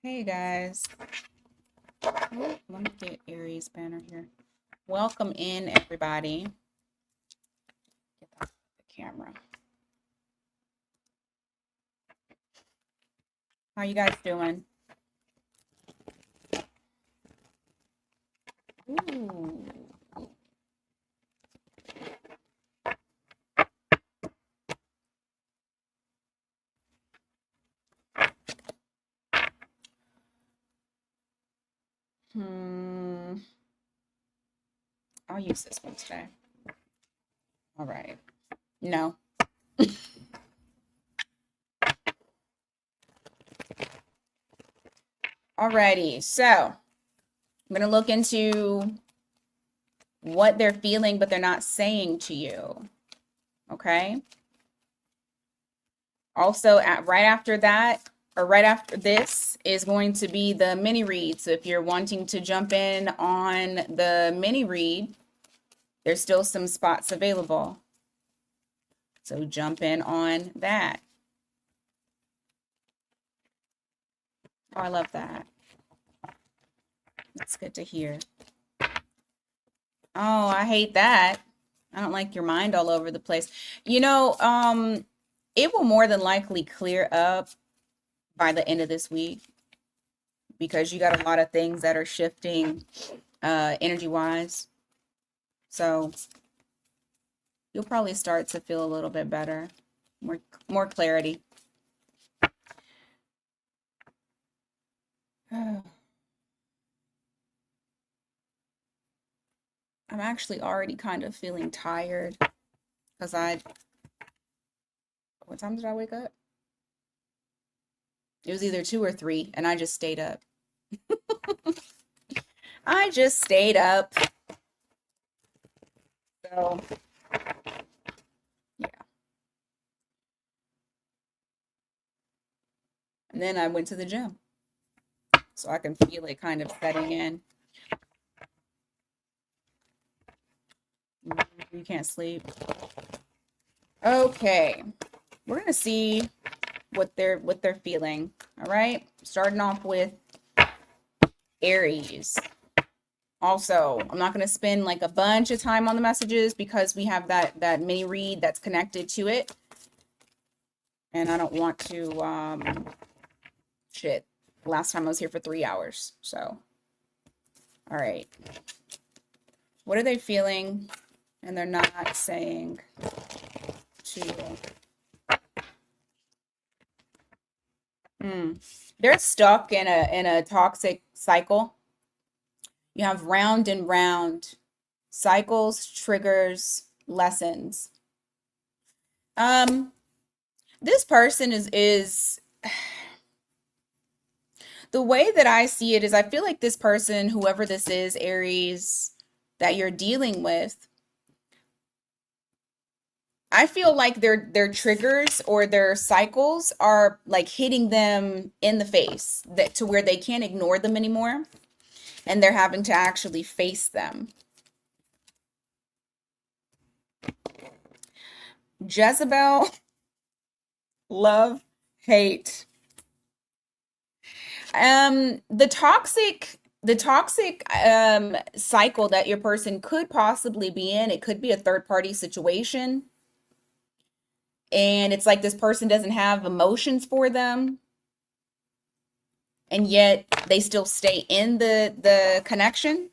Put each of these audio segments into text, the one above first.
Hey guys. Let me get Aries banner here. Welcome in everybody. Get the camera. How you guys doing? Ooh. Hmm. I'll use this one today. All right. No. Alrighty. So I'm gonna look into what they're feeling, but they're not saying to you. Okay. Also, right after that, or right after this, is going to be the mini read. So if you're wanting to jump in on the mini read, there's still some spots available. So jump in on that. Oh, I love that. That's good to hear. Oh, I hate that. I don't like your mind all over the place. It will more than likely clear up by the end of this week because you got a lot of things that are shifting energy wise. So you'll probably start to feel a little bit better, more clarity. I'm actually already kind of feeling tired because what time did I wake up? It was either 2 or 3, and I just stayed up. I just stayed up. So, yeah. And then I went to the gym so I can feel it kind of setting in. You can't sleep. Okay. We're going to see what they're feeling. All right? Starting off with Aries. Also, I'm not going to spend like a bunch of time on the messages because we have that mini read that's connected to it. And I don't want to shit. Last time I was here for 3 hours. So, all right. What are they feeling? And they're not saying to you. They're stuck in a toxic cycle. You have round and round cycles, triggers, lessons. This person is the way that I see it is I feel like this person, whoever this is, Aries, that you're dealing with, I feel like their triggers or their cycles are like hitting them in the face that to where they can't ignore them anymore and they're having to actually face them. Jezebel, love, hate. The toxic cycle that your person could possibly be in, it could be a third party situation. And it's like this person doesn't have emotions for them, and yet they still stay in the connection.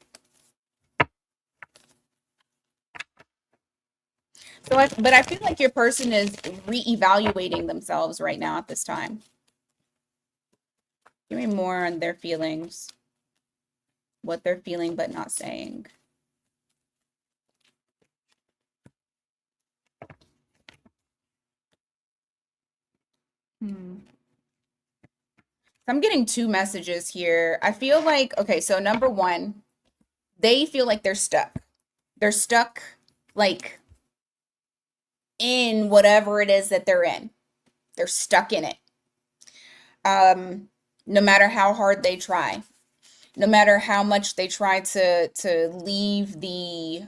But I feel like your person is reevaluating themselves right now at this time. Give me more on their feelings, what they're feeling but not saying. Hmm. I'm getting two messages here. I feel like, okay, so number one, they feel like they're stuck. They're stuck like in whatever it is that they're in. They're stuck in it. No matter how hard they try, no matter how much they try to leave the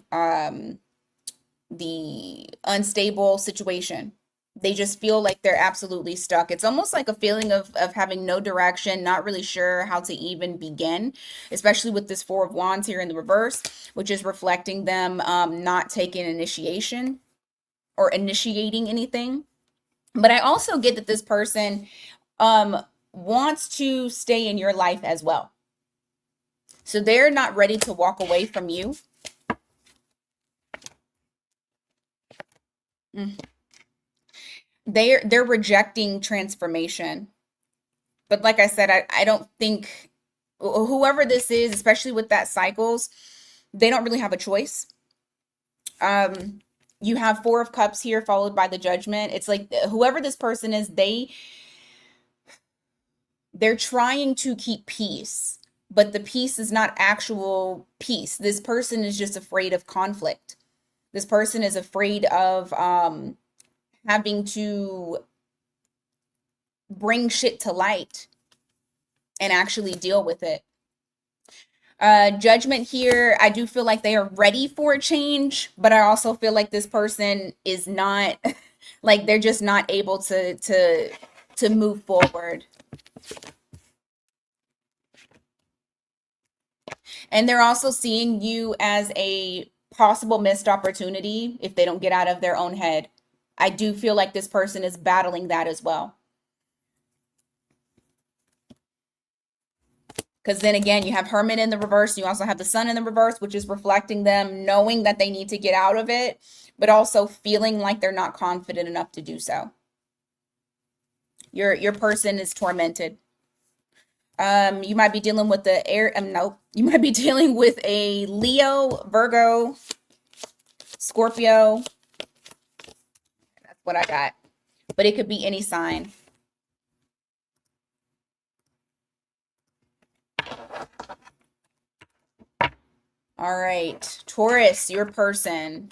unstable situation, They just feel like they're absolutely stuck. It's almost like a feeling of having no direction, not really sure how to even begin, especially with this Four of Wands here in the reverse, which is reflecting them not taking initiation or initiating anything. But I also get that this person wants to stay in your life as well. So they're not ready to walk away from you. They're rejecting transformation. But like I said, I don't think whoever this is, especially with that cycles, they don't really have a choice. You have Four of Cups here followed by the Judgment. It's like whoever this person is, they're trying to keep peace, but the peace is not actual peace. This person is just afraid of conflict. This person is afraid of having to bring shit to light and actually deal with it. Judgment here, I do feel like they are ready for a change, but I also feel like this person is not like they're just not able to move forward. And they're also seeing you as a possible missed opportunity if they don't get out of their own head. I do feel like this person is battling that as well. Because then again, you have Hermit in the reverse. You also have the Sun in the reverse, which is reflecting them knowing that they need to get out of it, but also feeling like they're not confident enough to do so. Your person is tormented. You might be dealing with the air. Nope. You might be dealing with a Leo, Virgo, Scorpio. That's what I got. But it could be any sign. All right. Taurus, your person.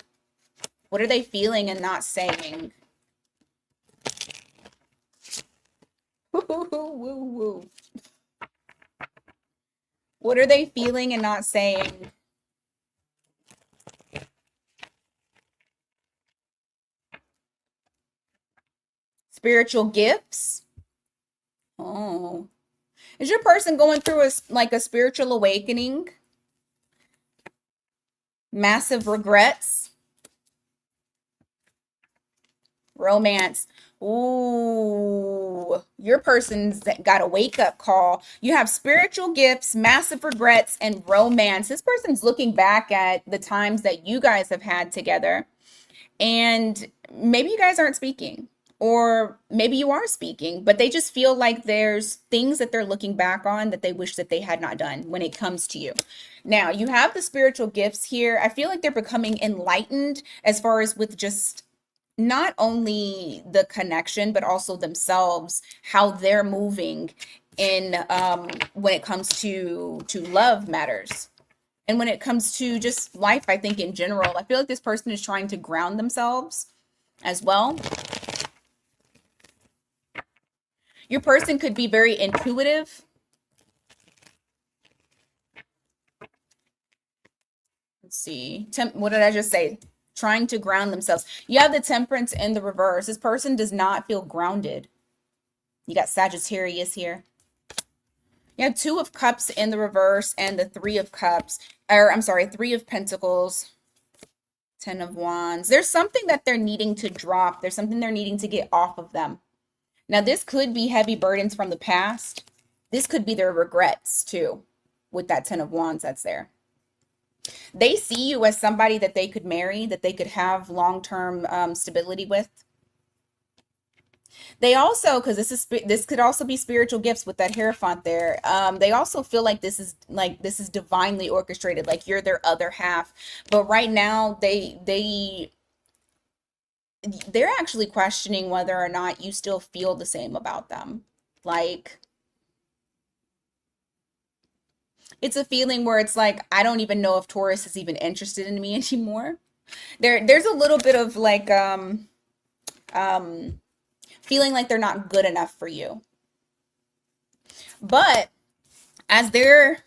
What are they feeling and not saying? Woo, woo, woo. What are they feeling and not saying? Spiritual gifts. Oh. Is your person going through a spiritual awakening? Massive regrets. Romance. Ooh, your person's got a wake-up call. You have spiritual gifts, massive regrets, and romance. This person's looking back at the times that you guys have had together, and maybe you guys aren't speaking, or maybe you are speaking, but they just feel like there's things that they're looking back on that they wish that they had not done when it comes to you. Now, you have the spiritual gifts here. I feel like they're becoming enlightened as far as with just not only the connection, but also themselves, how they're moving in when it comes to love matters. And when it comes to just life, I think in general, I feel like this person is trying to ground themselves as well. Your person could be very intuitive. Let's see. What did I just say? Trying to ground themselves. You have the Temperance in the reverse. This person does not feel grounded. You got Sagittarius here. You have Two of Cups in the reverse and the Three of Cups. Or I'm sorry, Three of Pentacles. 10 of Wands. There's something that they're needing to drop. There's something they're needing to get off of them. Now, this could be heavy burdens from the past. This could be their regrets too, with that 10 of Wands that's there. They see you as somebody that they could marry, that they could have long-term stability with. They also, because this could also be spiritual gifts with that Hierophant there. They also feel like this is divinely orchestrated, like you're their other half. But right now, they're actually questioning whether or not you still feel the same about them. Like, it's a feeling where it's like, I don't even know if Taurus is even interested in me anymore. There's a little bit of like feeling like they're not good enough for you. But as they're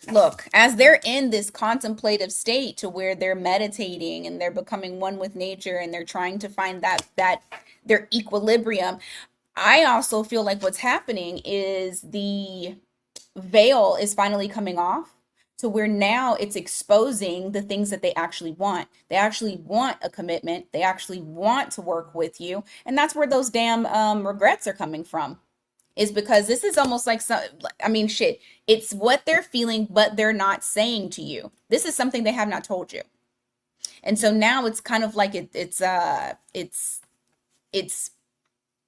in this contemplative state to where they're meditating and they're becoming one with nature and they're trying to find that their equilibrium. I also feel like what's happening is the veil is finally coming off to where now it's exposing the things that they actually want. They actually want a commitment. They actually want to work with you. And that's where those damn regrets are coming from. Is because this is almost like some, I mean, shit, it's what they're feeling, but they're not saying to you. This is something they have not told you. And so now it's kind of like it's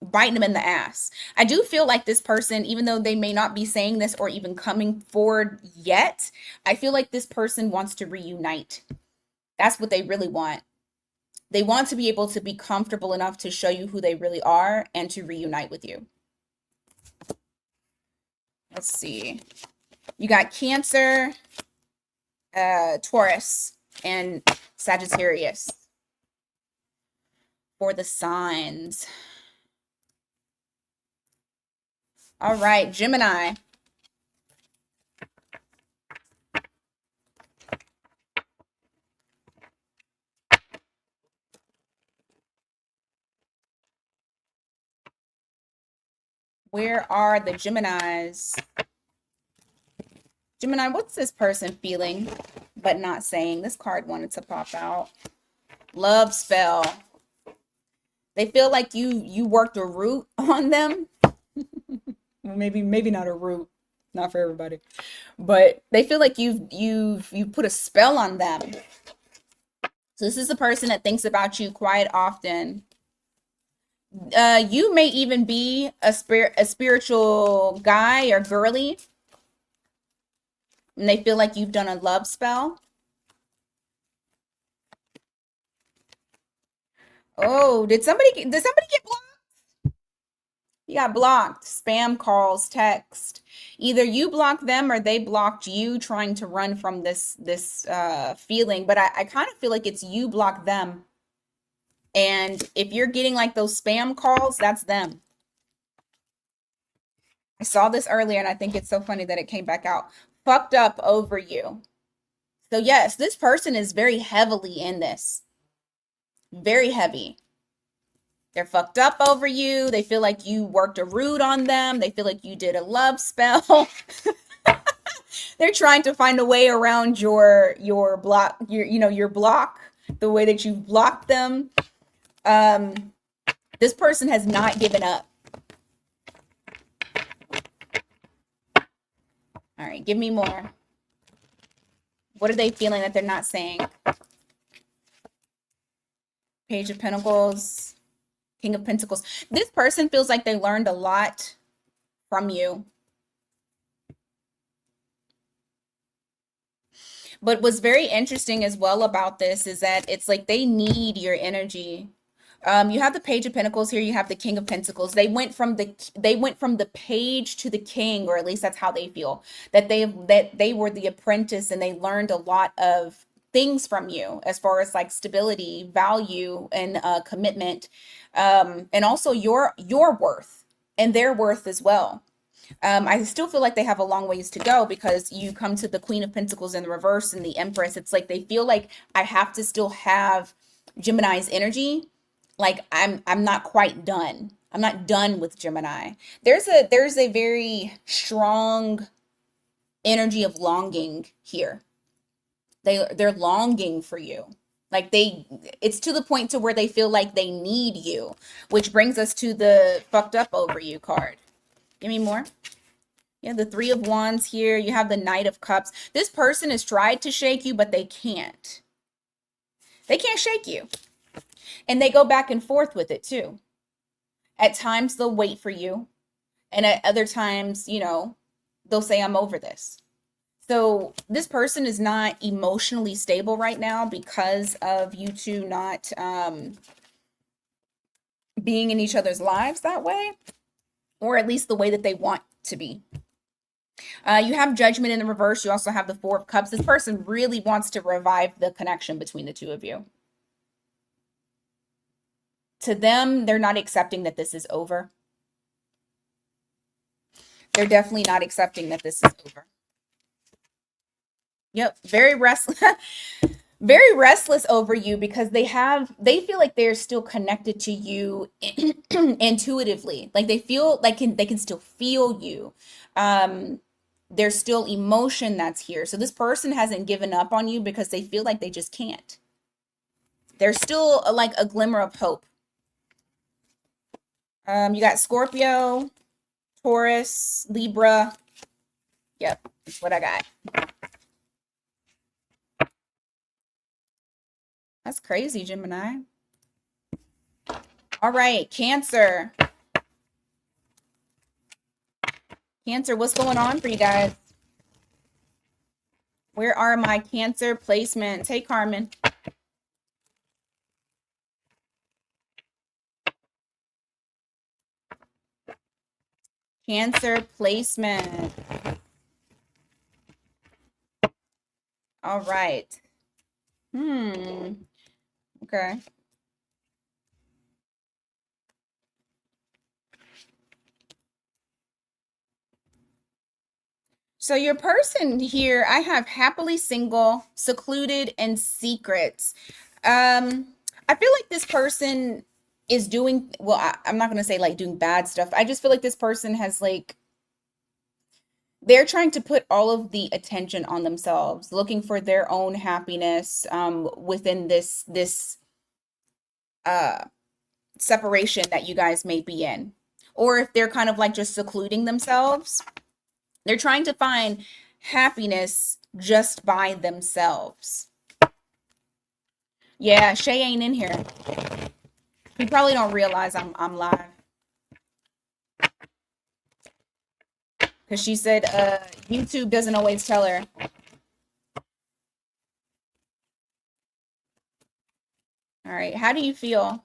biting them in the ass. I do feel like this person, even though they may not be saying this or even coming forward yet, I feel like this person wants to reunite. That's what they really want. They want to be able to be comfortable enough to show you who they really are and to reunite with you. Let's see. You got Cancer, Taurus, and Sagittarius for the signs. All right, Gemini. Where are the Geminis? Gemini, what's this person feeling but not saying? This card wanted to pop out. Love spell. They feel like you worked a root on them. Maybe not a root, not for everybody, but they feel like you've put a spell on them. So this is a person that thinks about you quite often. You may even be a spiritual guy or girly, and they feel like you've done a love spell. Oh, did somebody get blocked? You got blocked. Spam calls, text. Either you blocked them or they blocked you trying to run from this feeling. But I kind of feel like it's you blocked them. And if you're getting like those spam calls, that's them. I saw this earlier and I think it's so funny that it came back out. Fucked up over you. So yes, this person is very heavily in this. Very heavy. They're fucked up over you. They feel like you worked a root on them. They feel like you did a love spell. They're trying to find a way around your block, your block, the way that you blocked them. This person has not given up. All right, give me more. What are they feeling that they're not saying? Page of Pentacles, King of Pentacles. This person feels like they learned a lot from you. But what's very interesting as well about this is that it's like they need your energy. You have the Page of Pentacles here. You have the King of Pentacles. They went from the page to the king, or at least that's how they feel. That they were the apprentice and they learned a lot of things from you as far as like stability, value, and commitment, and also your worth and their worth as well. I still feel like they have a long ways to go because you come to the Queen of Pentacles in the reverse and the Empress. It's like they feel like I have to still have Gemini's energy. Like I'm not quite done. I'm not done with Gemini. There's a very strong energy of longing here. They're longing for you. Like it's to the point to where they feel like they need you, which brings us to the fucked up over you card. Give me more. Yeah, the Three of Wands here. You have the Knight of Cups. This person has tried to shake you, but they can't. They can't shake you. And they go back and forth with it too. At times they'll wait for you. And at other times, they'll say, I'm over this. So this person is not emotionally stable right now because of you two not being in each other's lives that way, or at least the way that they want to be. You have Judgment in the reverse. You also have the Four of Cups. This person really wants to revive the connection between the two of you. To them, they're not accepting that this is over. They're definitely not accepting that this is over. Yep, very restless. Very restless over you because they feel like they're still connected to you intuitively. Like they feel like they can still feel you. Um there's still emotion that's here. So this person hasn't given up on you because they feel like they just can't. There's still like a glimmer of hope. You got Scorpio, Taurus, Libra. Yep, that's what I got. That's crazy, Gemini. All right, Cancer. Cancer, what's going on for you guys? Where are my Cancer placements? Hey, Carmen. Cancer placement. All right. Okay. So your person here, I have happily single, secluded, and secrets. I feel like this person is doing, well, I'm not gonna say like doing bad stuff. I just feel like this person has like they're trying to put all of the attention on themselves, looking for their own happiness within this uh separation that you guys may be in. Or if they're kind of like just secluding themselves, they're trying to find happiness just by themselves. Yeah, Shay ain't in here. You probably don't realize I'm live. Because she said YouTube doesn't always tell her. All right, how do you feel?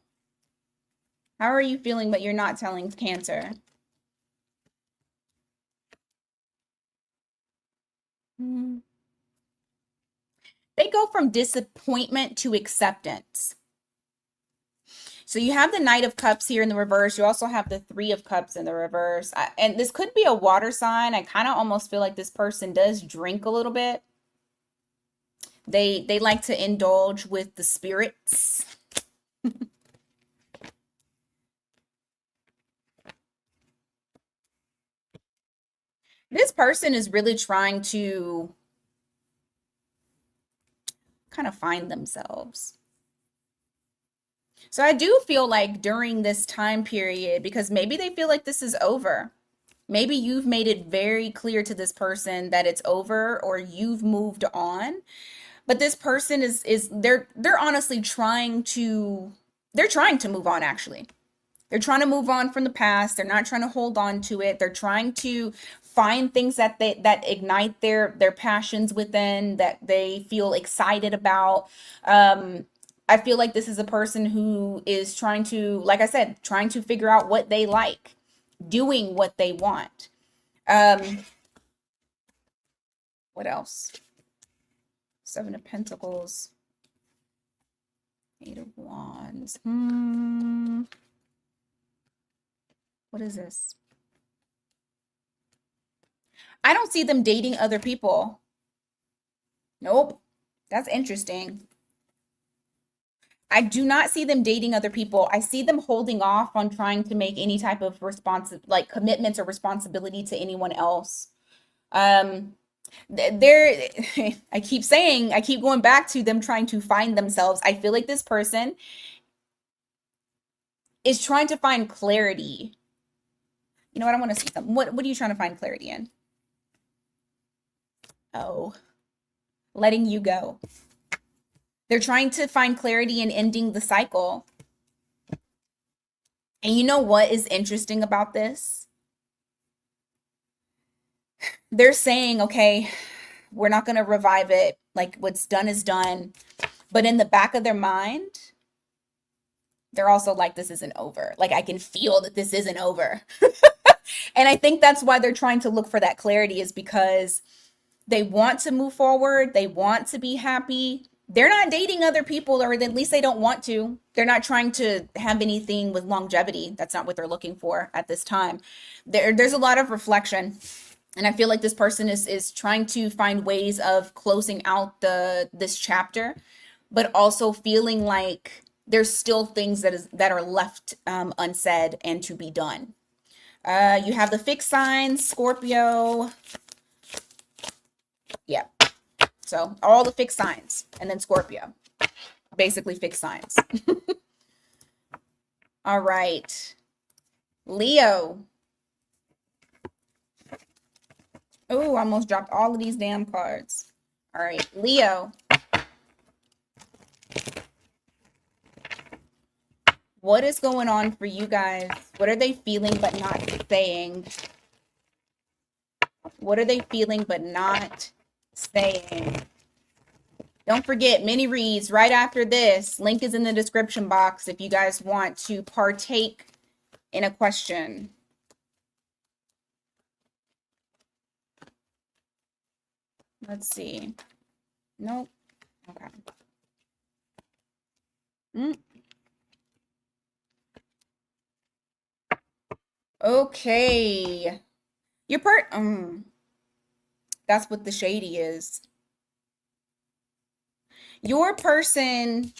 How are you feeling, but you're not telling Cancer? They go from disappointment to acceptance. So you have the Knight of Cups here in the reverse. You also have the Three of Cups in the reverse. And this could be a water sign. I kind of almost feel like this person does drink a little bit. They like to indulge with the spirits. This person is really trying to kind of find themselves. So I do feel like during this time period, because maybe they feel like this is over. Maybe you've made it very clear to this person that it's over or you've moved on. But this person is they're honestly they're trying to move on actually. They're trying to move on from the past. They're not trying to hold on to it. They're trying to find things that ignite their passions within, that they feel excited about. I feel like this is a person who is trying to, like I said, trying to figure out what they like, doing what they want. Um, what else? Seven of Pentacles, Eight of Wands. What is this? I don't see them dating other people. Nope. That's interesting. I do not see them dating other people. I see them holding off on trying to make any type of like commitments or responsibility to anyone else. Um, they're, I keep going back to them trying to find themselves. I feel like this person is trying to find clarity. You know what? I want to see something. What are you trying to find clarity in? Oh, letting you go. They're trying to find clarity in ending the cycle. And you know what is interesting about this? They're saying, okay, we're not going to revive it. Like what's done is done. But in the back of their mind, they're also like, this isn't over. Like I can feel that this isn't over. And I think that's why they're trying to look for that clarity, is because they want to move forward. They want to be happy. They're not dating other people, or at least they don't want to. They're not trying to have anything with longevity. That's not what they're looking for at this time. There's a lot of reflection. And I feel like this person is trying to find ways of closing out this chapter, but also feeling like there's still things that are left unsaid and to be done. You have the fixed signs, Scorpio. Yeah. So all the fixed signs, and then Scorpio, basically fixed signs. All right. Leo. Oh, I almost dropped all of these damn cards. All right, Leo. What is going on for you guys? What are they feeling but not saying? What are they feeling but not saying? Don't forget, mini reads right after this. Link is in the description box if you guys want to partake in a question. Let's see. Nope. Okay. Okay. Your part. That's what the shady is. Your person,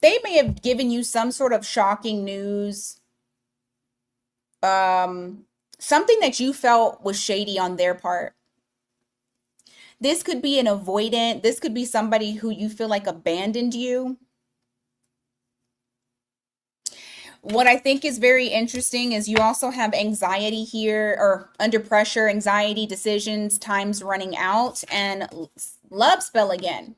they may have given you some sort of shocking news. Something that you felt was shady on their part. This could be an avoidant. This could be somebody who you feel like abandoned you. What I think is very interesting is you also have anxiety here, or under pressure, anxiety, decisions, time's running out, and love spell again.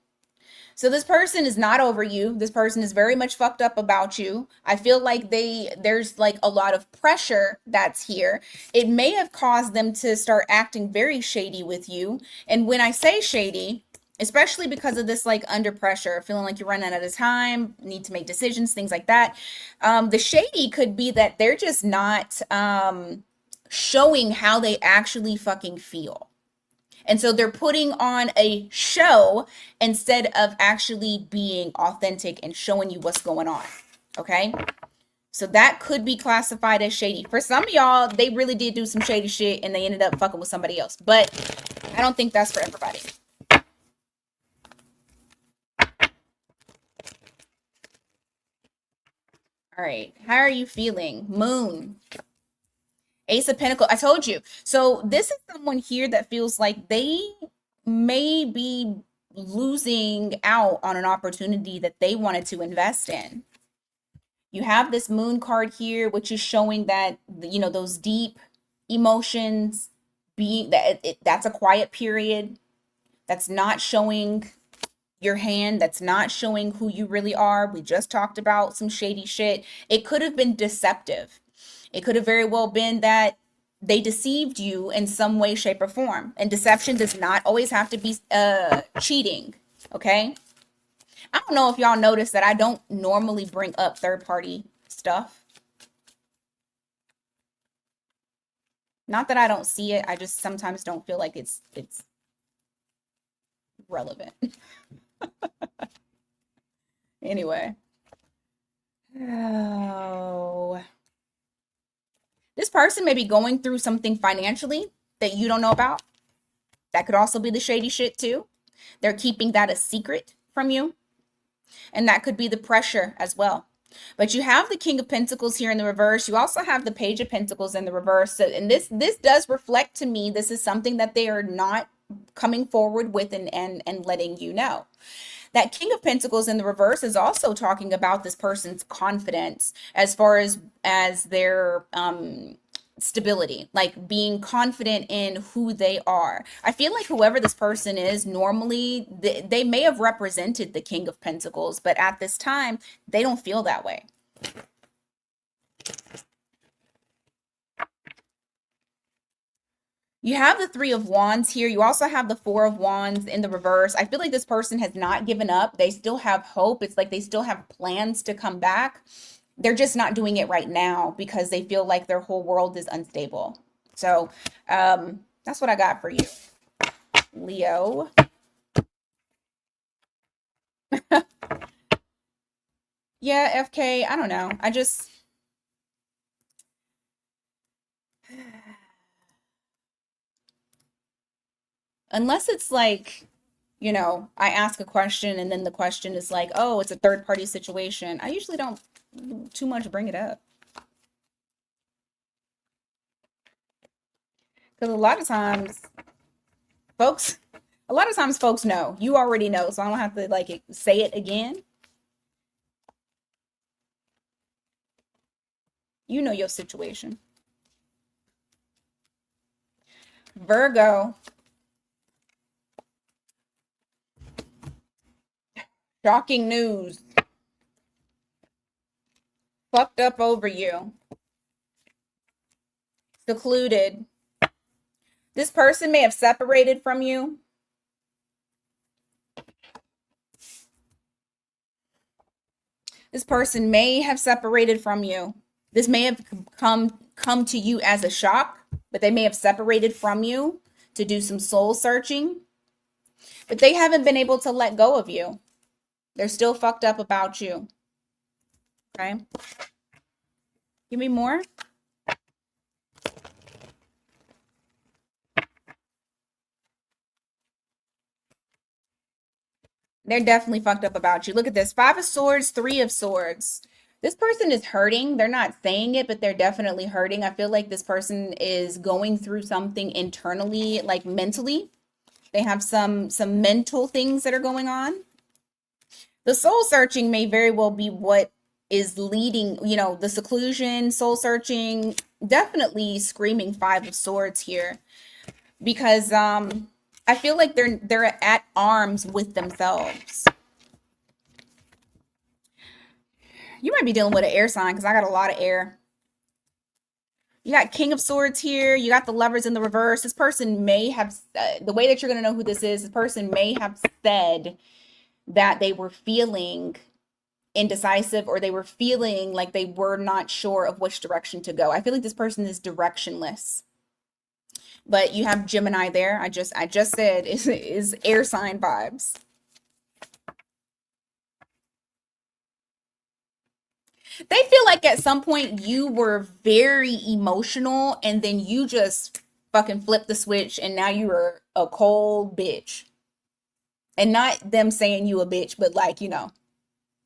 So this person is not over you. This person is very much fucked up about you. I feel like there's like a lot of pressure that's here. It may have caused them to start acting very shady with you. And when I say shady, especially because of this like under pressure, feeling like you're running out of time, need to make decisions, things like that. The shady could be that they're just not showing how they actually fucking feel. And so they're putting on a show instead of actually being authentic and showing you what's going on. Okay? So that could be classified as shady. For some of y'all, they really did do some shady shit and they ended up fucking with somebody else. But I don't think that's for everybody. All right. How are you feeling? Moon. Ace of Pentacles. I told you. So this is someone here that feels like they may be losing out on an opportunity that they wanted to invest in. You have this moon card here, which is showing that, you know, those deep emotions being that's a quiet period. That's not showing your hand. That's not showing who you really are. We just talked about some shady shit. It could have been deceptive. It could have very well been that they deceived you in some way, shape, or form. And deception does not always have to be cheating. Okay? I don't know if y'all notice that I don't normally bring up third-party stuff. Not that I don't see it. I just sometimes don't feel like it's relevant. Anyway. Oh. This person may be going through something financially that you don't know about. That could also be the shady shit too. They're keeping that a secret from you. And that could be the pressure as well. But you have the King of Pentacles here in the reverse. You also have the Page of Pentacles in the reverse. So, and this does reflect to me, this is something that they are not coming forward with and letting you know. That King of Pentacles in the reverse is also talking about this person's confidence as far as their stability, like being confident in who they are. I feel like whoever this person is, normally they may have represented the King of Pentacles, but at this time, they don't feel that way. You have the Three of Wands here. You also have the Four of Wands in the reverse. I feel like this person has not given up. They still have hope. It's like they still have plans to come back. They're just not doing it right now because they feel like their whole world is unstable. So that's what I got for you, Leo. Yeah, FK, I don't know. I just... Unless it's like, you know, I ask a question and then the question is like, oh, it's a third party situation. I usually don't too much bring it up. Because folks, a lot of times folks know. You already know, so I don't have to like say it again. You know your situation. Virgo, shocking news. Fucked up over you. Secluded. This person may have separated from you. This person may have separated from you. This may have come to you as a shock, but they may have separated from you to do some soul searching. But they haven't been able to let go of you. They're still fucked up about you. Okay? Give me more. They're definitely fucked up about you. Look at this. 5 of Swords, 3 of Swords. This person is hurting. They're not saying it, but they're definitely hurting. I feel like this person is going through something internally, like mentally. They have some mental things that are going on. The soul searching may very well be what is leading, you know, the seclusion, soul searching, definitely screaming 5 of Swords here. Because I feel like they're at arms with themselves. You might be dealing with an air sign because I got a lot of air. You got King of Swords here. You got the Lovers in the reverse. This person may have, the way that you're going to know who this person may have said that they were feeling indecisive or they were feeling like they were not sure of which direction to go. I feel like this person is directionless. But you have Gemini there. I just said is air sign vibes. They feel like at some point you were very emotional and then you just fucking flipped the switch and now you're a cold bitch. And not them saying you a bitch, but like, you know,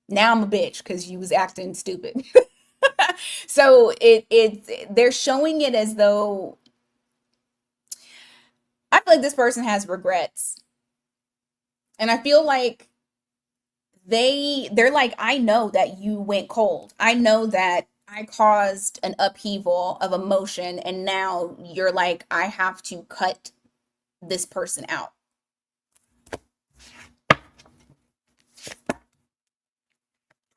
now I'm a bitch because you was acting stupid. So they're showing it as though I feel like this person has regrets. And I feel like they're like, I know that you went cold. I know that I caused an upheaval of emotion and now you're like, I have to cut this person out.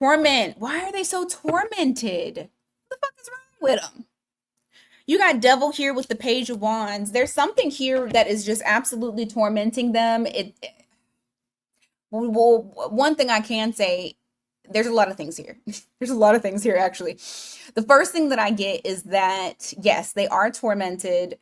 Torment. Why are they so tormented? What the fuck is wrong with them? You got Devil here with the Page of Wands. There's something here that is just absolutely tormenting them. Well, one thing I can say, there's a lot of things here. There's a lot of things here, actually. The first thing that I get is that, yes, they are tormented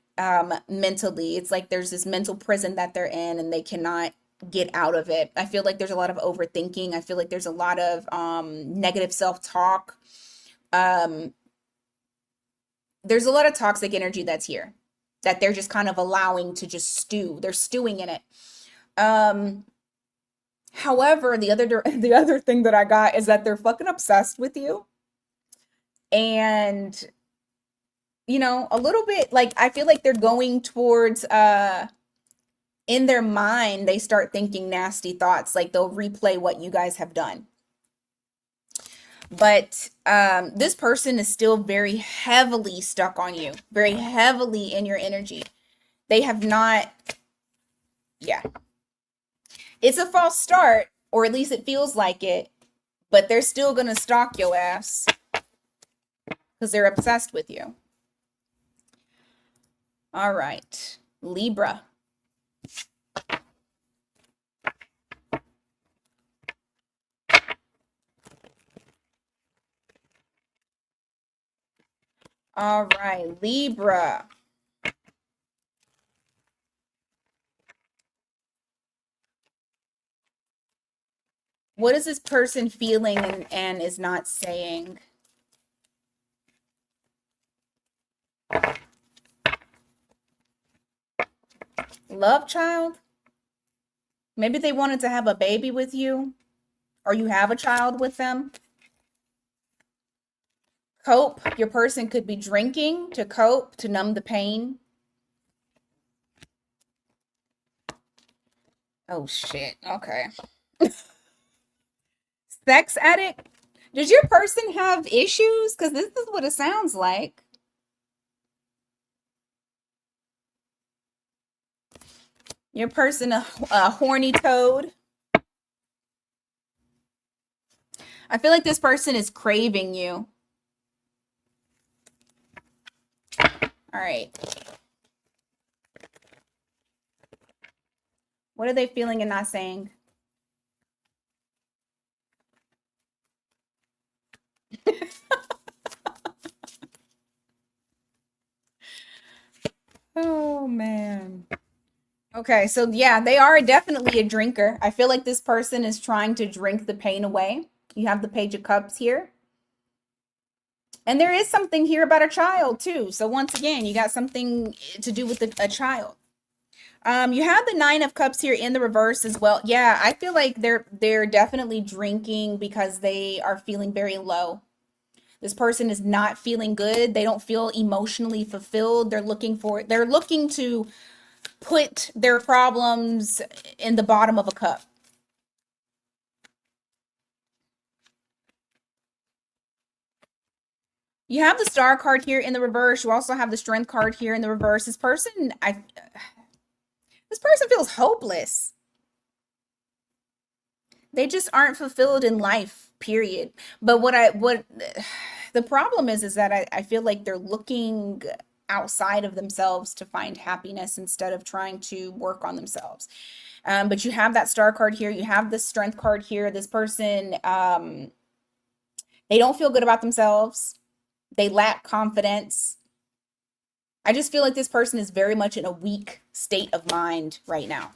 mentally. It's like there's this mental prison that they're in and they cannot get out of it. I feel like there's a lot of overthinking. I feel like there's a lot of negative self-talk. There's a lot of toxic energy that's here that they're just kind of allowing to just stew. They're stewing in it. However, the other thing that I got is that they're fucking obsessed with you. And you know, a little bit like I feel like they're going towards in their mind they start thinking nasty thoughts, like they'll replay what you guys have done. But this person is still very heavily stuck on you, very heavily in your energy. They have not, yeah. It's a false start, or at least it feels like it, but they're still going to stalk your ass because they're obsessed with you. All right, Libra. All right, Libra. What is this person feeling and is not saying? Love child? Maybe they wanted to have a baby with you, or you have a child with them. Cope, your person could be drinking to cope, to numb the pain. Oh shit. Okay. Sex addict? Does your person have issues? Because this is what it sounds like. Your person a horny toad? I feel like this person is craving you. All right. What are they feeling and not saying? Oh man. Okay, so yeah, they are definitely a drinker. I feel like this person is trying to drink the pain away. You have the Page of Cups here. And there is something here about a child too. So once again, you got something to do with a child. You have the Nine of Cups here in the reverse as well. Yeah, I feel like they're definitely drinking because they are feeling very low. This person is not feeling good. They don't feel emotionally fulfilled. They're looking to put their problems in the bottom of a cup. You have the Star card here in the reverse. You also have the Strength card here in the reverse. This person feels hopeless. They just aren't fulfilled in life, period. But what the problem is that I feel like they're looking outside of themselves to find happiness instead of trying to work on themselves. But you have that Star card here. You have the Strength card here. This person, they don't feel good about themselves. They lack confidence. I just feel like this person is very much in a weak state of mind right now.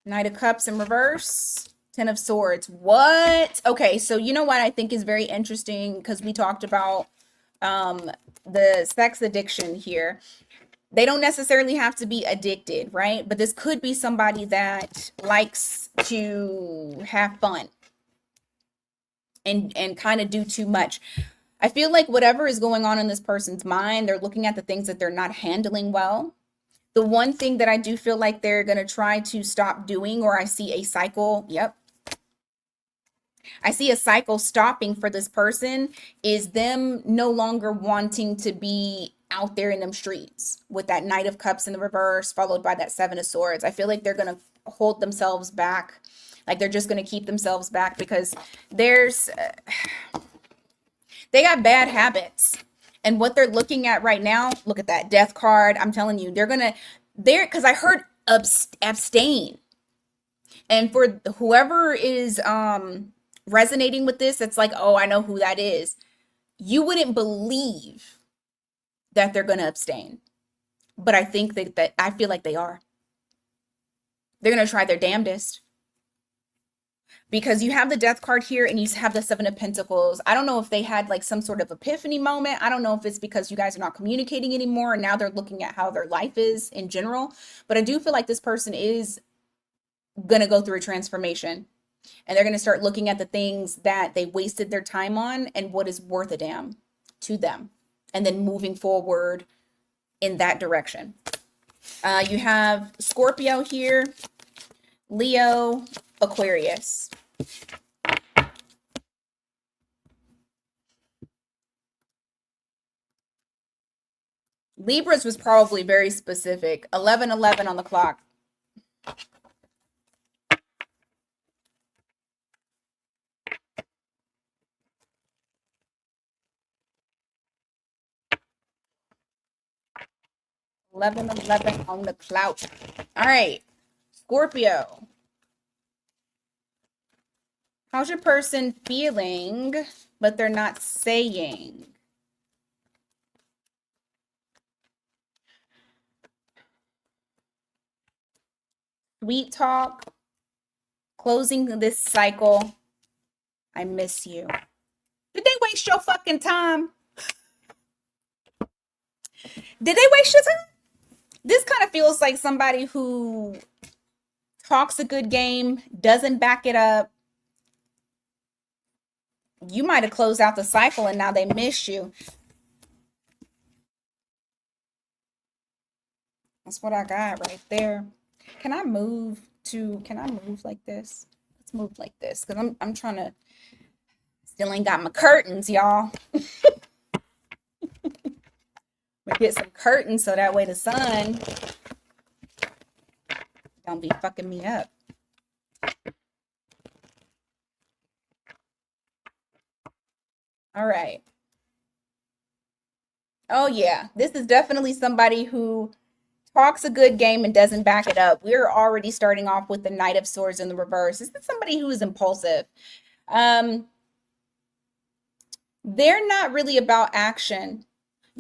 Knight of Cups in reverse. Ten of Swords. What? Okay, so you know what I think is very interesting, because we talked about the sex addiction here. They don't necessarily have to be addicted, right? But this could be somebody that likes to have fun and kind of do too much. I feel like whatever is going on in this person's mind, they're looking at the things that they're not handling well. The one thing that I do feel like they're going to try to stop doing, or I see a cycle, yep. I see a cycle stopping for this person, is them no longer wanting to be out there in them streets with that Knight of Cups in the reverse, followed by that Seven of Swords. I feel like they're going to hold themselves back. Like they're just going to keep themselves back because they got bad habits. And what they're looking at right now, look at that Death card. I'm telling you, because I heard abstain. And for whoever is resonating with this, it's like, oh, I know who that is. You wouldn't believe that they're going to abstain. But I think that I feel like they are. They're going to try their damnedest. Because you have the Death card here and you have the Seven of Pentacles. I don't know if they had like some sort of epiphany moment. I don't know if it's because you guys are not communicating anymore and now they're looking at how their life is in general. But I do feel like this person is going to go through a transformation. And they're going to start looking at the things that they wasted their time on and what is worth a damn to them. And then moving forward in that direction. You have Scorpio here, Leo, Aquarius. Libras was probably very specific. 11:11 on the clock. $11:11 on the clout. All right, Scorpio. How's your person feeling, but they're not saying? Sweet talk. Closing this cycle. I miss you. Did they waste your fucking time? Did they waste your time? This kind of feels like somebody who talks a good game, doesn't back it up. You might have closed out the cycle and now they miss you. That's what I got right there. Can I move like this? Let's move like this because I'm trying to, still ain't got my curtains, y'all. Get some curtains so that way the sun don't be fucking me up. All right. Oh yeah, this is definitely somebody who talks a good game and doesn't back it up. We're already starting off with the Knight of Swords in the reverse. This is somebody who is impulsive. Um, they're not really about action.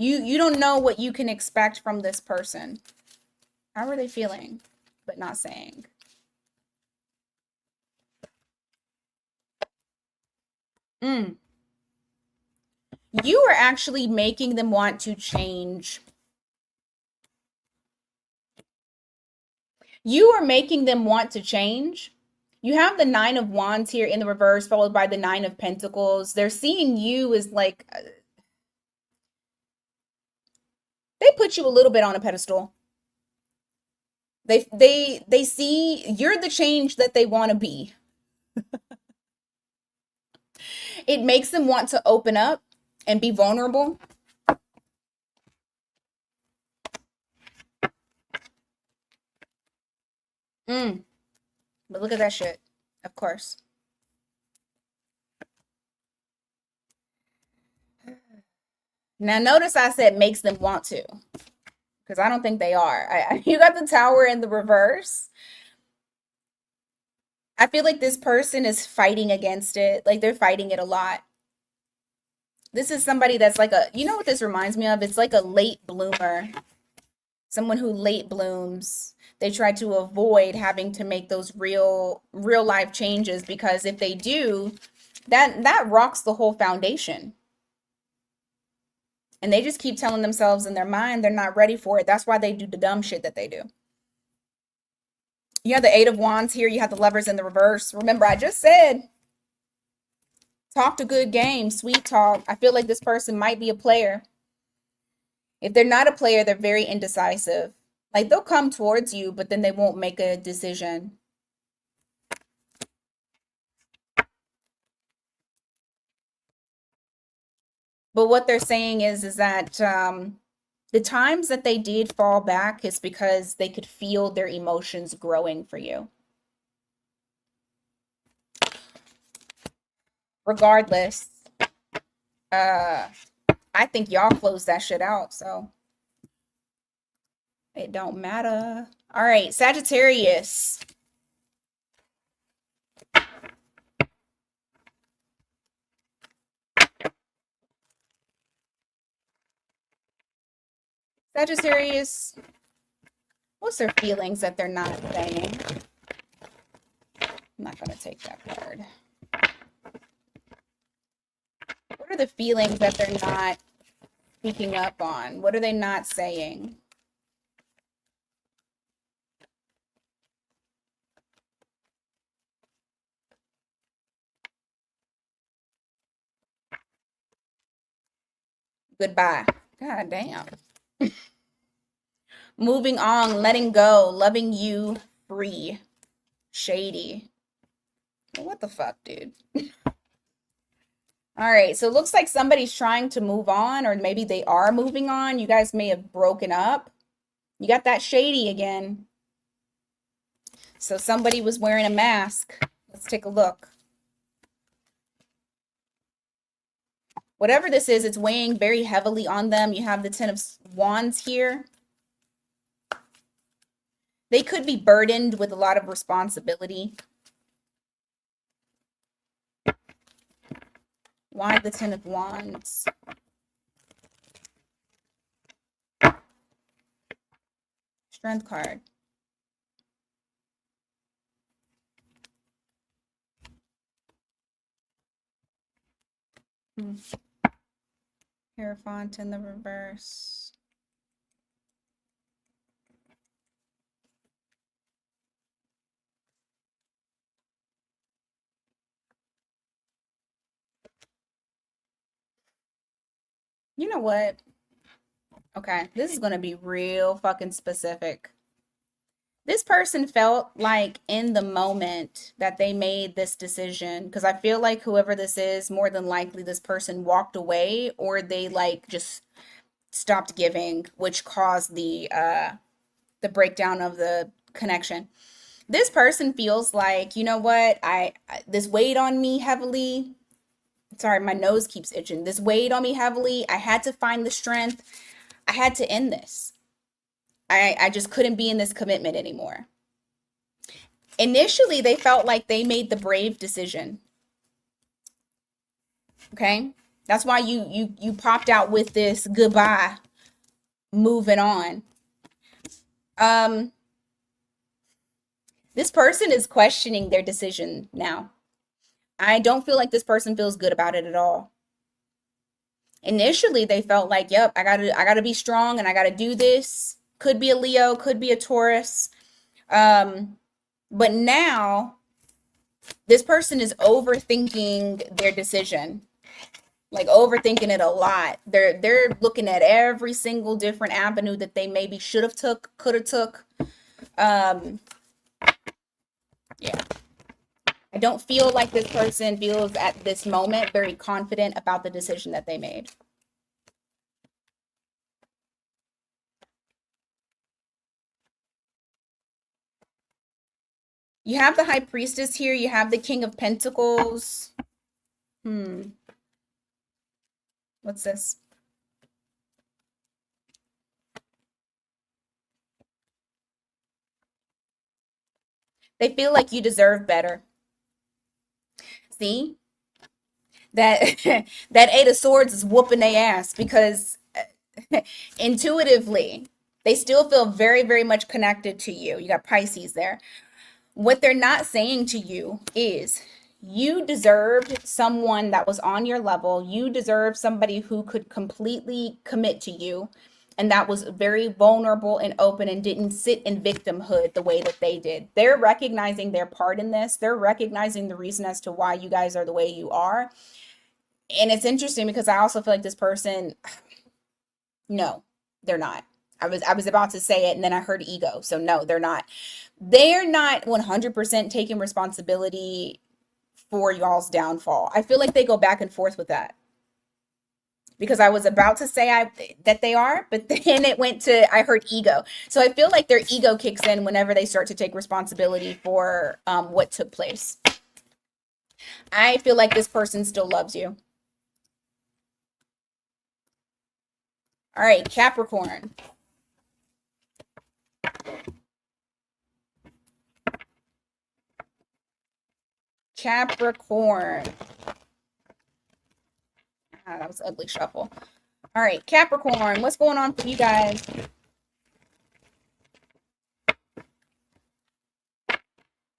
You don't know what you can expect from this person. How are they feeling, but not saying? You are actually making them want to change. You are making them want to change. You have the Nine of Wands here in the reverse, followed by the Nine of Pentacles. They're seeing you as like, they put you a little bit on a pedestal. They see you're the change that they want to be. It makes them want to open up and be vulnerable. But look at that shit. Of course. Now notice I said makes them want to, because I don't think they are. You got the Tower in the reverse. I feel like this person is fighting against it. Like they're fighting it a lot. This is somebody that's like a, you know what this reminds me of? It's like a late bloomer. Someone who late blooms. They try to avoid having to make those real life changes, because if they do, that rocks the whole foundation. And they just keep telling themselves in their mind they're not ready for it. That's why they do the dumb shit that they do. You have the Eight of Wands here. You have the Lovers in the reverse. Remember, I just said, talked a good game, sweet talk. I feel like this person might be a player. If they're not a player, they're very indecisive. Like they'll come towards you, but then they won't make a decision. But what they're saying is that the times that they did fall back is because they could feel their emotions growing for you. Regardless, I think y'all closed that shit out, so it don't matter. All right, Sagittarius. Sagittarius, what's their feelings that they're not saying? I'm not going to take that card. What are the feelings that they're not speaking up on? What are they not saying? Goodbye. God damn. Moving on, letting go, loving you free. Shady. What the fuck, dude? All right, so it looks like somebody's trying to move on, or maybe they are moving on. You guys may have broken up. You got that shady again. So somebody was wearing a mask. Let's take a look. Whatever this is, it's weighing very heavily on them. You have the Ten of Wands here. They could be burdened with a lot of responsibility. Why the Ten of Wands? Strength card. Hierophant in the reverse. You know what? Okay, this is going to be real fucking specific. This person felt like in the moment that they made this decision, because I feel like whoever this is, more than likely this person walked away or they like just stopped giving, which caused the breakdown of the connection. This person feels like, you know what, this weighed on me heavily. Sorry, my nose keeps itching. This weighed on me heavily. I had to find the strength. I had to end this. I just couldn't be in this commitment anymore. Initially, they felt like they made the brave decision. Okay? That's why you popped out with this goodbye, moving on. This person is questioning their decision now. I don't feel like this person feels good about it at all. Initially, they felt like, yep, I gotta be strong and I gotta do this. Could be a Leo, could be a Taurus. But now this person is overthinking their decision, like overthinking it a lot. They're looking at every single different avenue that they maybe should have took, could have took. Yeah. I don't feel like this person feels at this moment very confident about the decision that they made. You have the High Priestess here. You have the King of Pentacles. What's this? They feel like you deserve better. See? That that Eight of Swords is whooping their ass because intuitively, they still feel very, very much connected to you. You got Pisces there. What they're not saying to you is you deserved someone that was on your level. You deserve somebody who could completely commit to you and that was very vulnerable and open and didn't sit in victimhood the way that they did. They're recognizing their part in this. They're recognizing the reason as to why you guys are the way you are. And it's interesting because I also feel like this person, no, they're not. I was about to say it and then I heard ego. So no, they're not. They're not 100% taking responsibility for y'all's downfall. I feel like they go back and forth with that. Because I was about to say that they are, but then it went to I heard ego. So I feel like their ego kicks in whenever they start to take responsibility for what took place. I feel like this person still loves you. All right, Capricorn. Capricorn. That was ugly shuffle. All right, Capricorn, what's going on for you guys?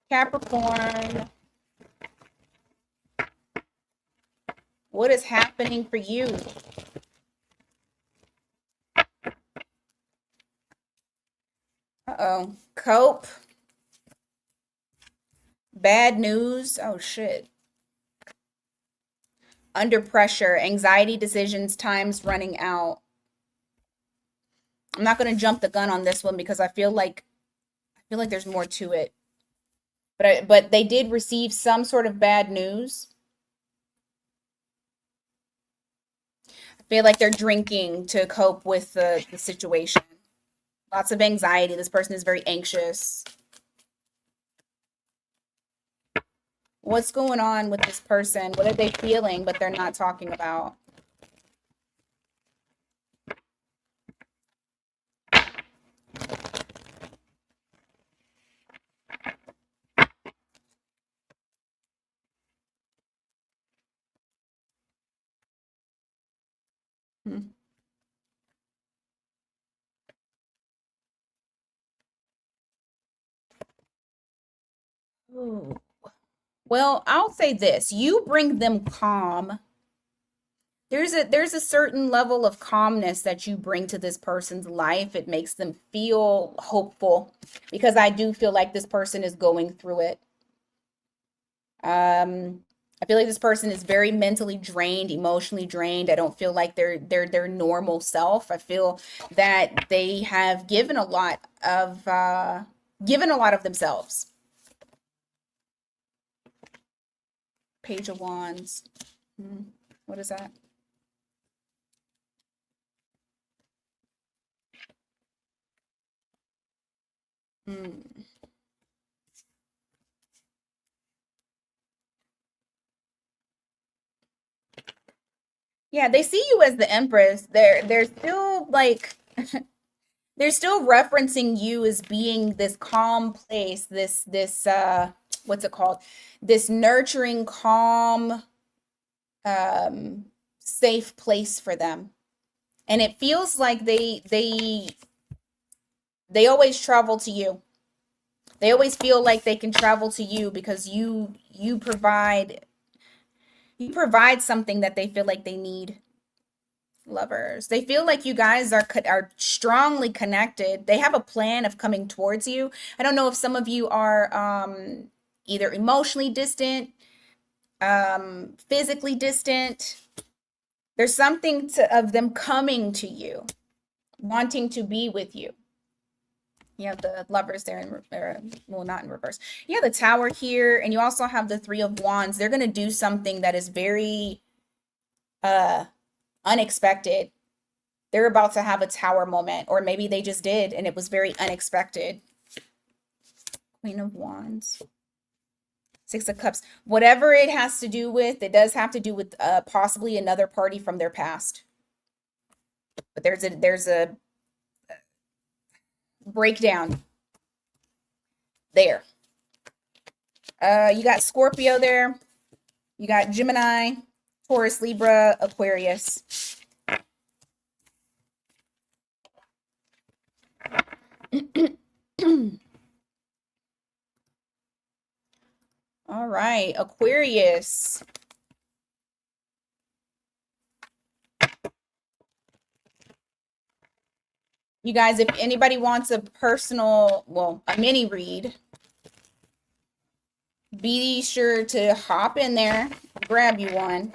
Capricorn. What is happening for you? Uh-oh. Cope. Bad news. Oh, shit. Under pressure, anxiety, decisions, time's running out. I'm not going to jump the gun on this one because I feel like there's more to it. But they did receive some sort of bad news. I feel like they're drinking to cope with the situation. Lots of anxiety. This person is very anxious. What's going on with this person? What are they feeling, but they're not talking about? Hmm. Ooh. Well, I'll say this. You bring them calm. There's a certain level of calmness that you bring to this person's life. It makes them feel hopeful because I do feel like this person is going through it. I feel like this person is very mentally drained, emotionally drained. I don't feel like they're their normal self. I feel that they have given a lot of themselves. Page of Wands. What is that? Yeah, they see you as the Empress. They're still like they're still referencing you as being this calm place, this what's it called? This nurturing, calm, safe place for them. And it feels like they always travel to you. They always feel like they can travel to you because you provide something that they feel like they need. Lovers. They feel like you guys are strongly connected. They have a plan of coming towards you. I don't know if some of you are either emotionally distant, physically distant. There's something of them coming to you, wanting to be with you. You have the Lovers there well, not in reverse. You have the Tower here, and you also have the Three of Wands. They're going to do something that is very unexpected. They're about to have a Tower moment, or maybe they just did, and it was very unexpected. Queen of Wands. Six of Cups. Whatever it has to do with, it does have to do with possibly another party from their past. But there's a breakdown there. You got Scorpio there. You got Gemini, Taurus, Libra, Aquarius. All right, Aquarius. You guys, if anybody wants a personal, well, a mini read, be sure to hop in there, grab you one.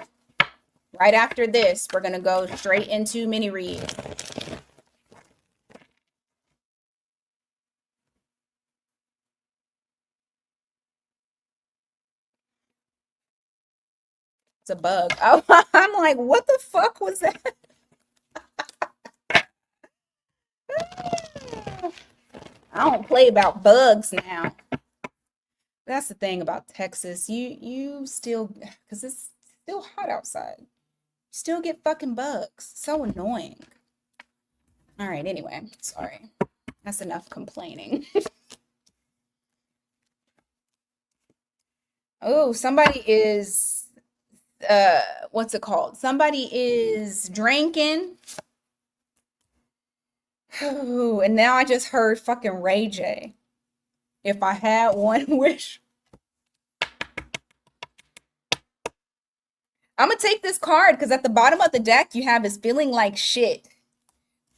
Right after this, we're going to go straight into mini read. It's a bug. Oh, I'm like, what the fuck was that? I don't play about bugs now. That's the thing about Texas. You still, because it's still hot outside, still get fucking bugs. So annoying. All right, anyway, sorry. That's enough complaining. Oh, somebody is what's it called? Somebody is drinking. Oh, and now I just heard fucking Ray J. If I had one wish. I'm gonna take this card because at the bottom of the deck you have is feeling like shit.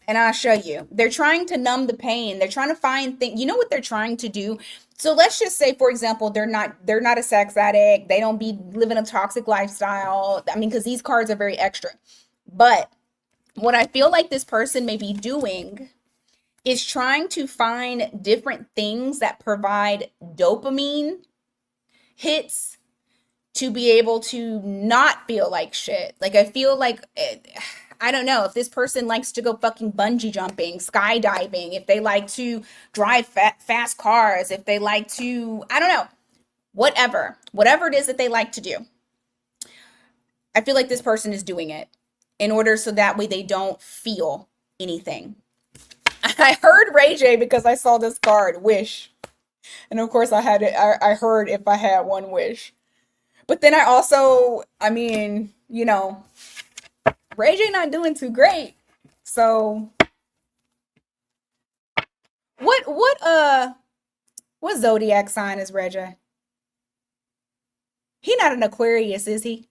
And I'll show you. They're trying to numb the pain. They're trying to find things. You know what they're trying to do? So let's just say, for example, they're not a sex addict. They don't be living a toxic lifestyle. I mean, because these cards are very extra. But what I feel like this person may be doing is trying to find different things that provide dopamine hits to be able to not feel like shit. Like, I feel like, I don't know, if this person likes to go fucking bungee jumping, skydiving, if they like to drive fast cars, if they like to, I don't know, whatever it is that they like to do. I feel like this person is doing it in order so that way they don't feel anything. I heard Ray J because I saw this card, wish. And of course I had it. I heard if I had one wish. But then I also, I mean, you know, Ray J not doing too great. So what zodiac sign is Ray J? He not an Aquarius, is he?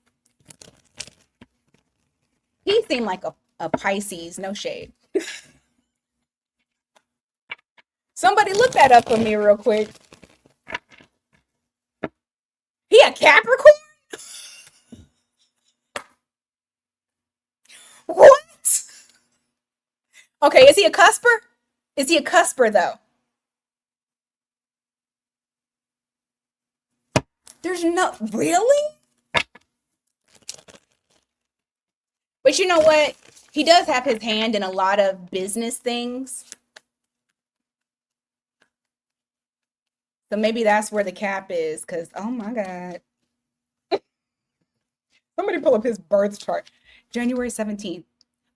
He seemed like a Pisces, no shade. Somebody look that up for me real quick. He a Capricorn? Okay, is he a cusper? Is he a cusper though? There's no really? But you know what? He does have his hand in a lot of business things. So maybe that's where the cap is, because oh my God. Somebody pull up his birth chart. January 17th.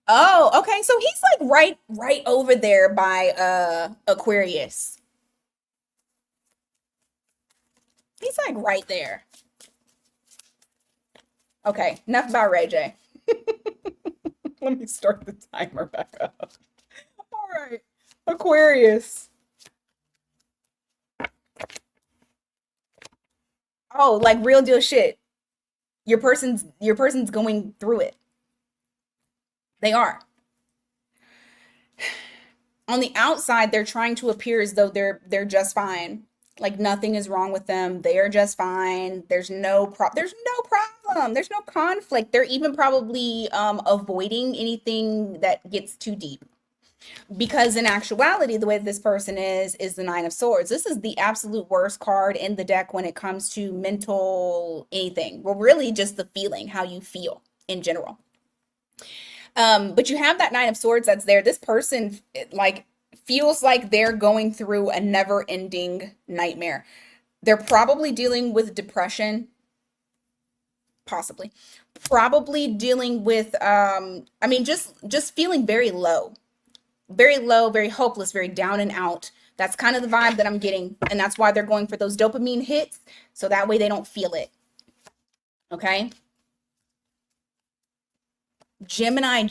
Oh, okay. So he's like right over there by Aquarius. He's like right there. Okay, enough about Ray J. Let me start the timer back up. All right. Aquarius. Oh, like real deal shit. Your person's going through it. They are. On the outside, they're trying to appear as though they're just fine. Like nothing is wrong with them. They are just fine. There's no problem. There's no conflict. They're even probably avoiding anything that gets too deep. Because in actuality, the way this person is the Nine of Swords. This is the absolute worst card in the deck when it comes to mental anything. Well, really just the feeling, how you feel in general. But you have that Nine of Swords that's there. This person like feels like they're going through a never-ending nightmare. They're probably dealing with depression, possibly. Probably dealing with I mean just feeling very low, very hopeless, very down and out. That's kind of the vibe that I'm getting. And that's why they're going for those dopamine hits. So that way they don't feel it. Okay. Gemini.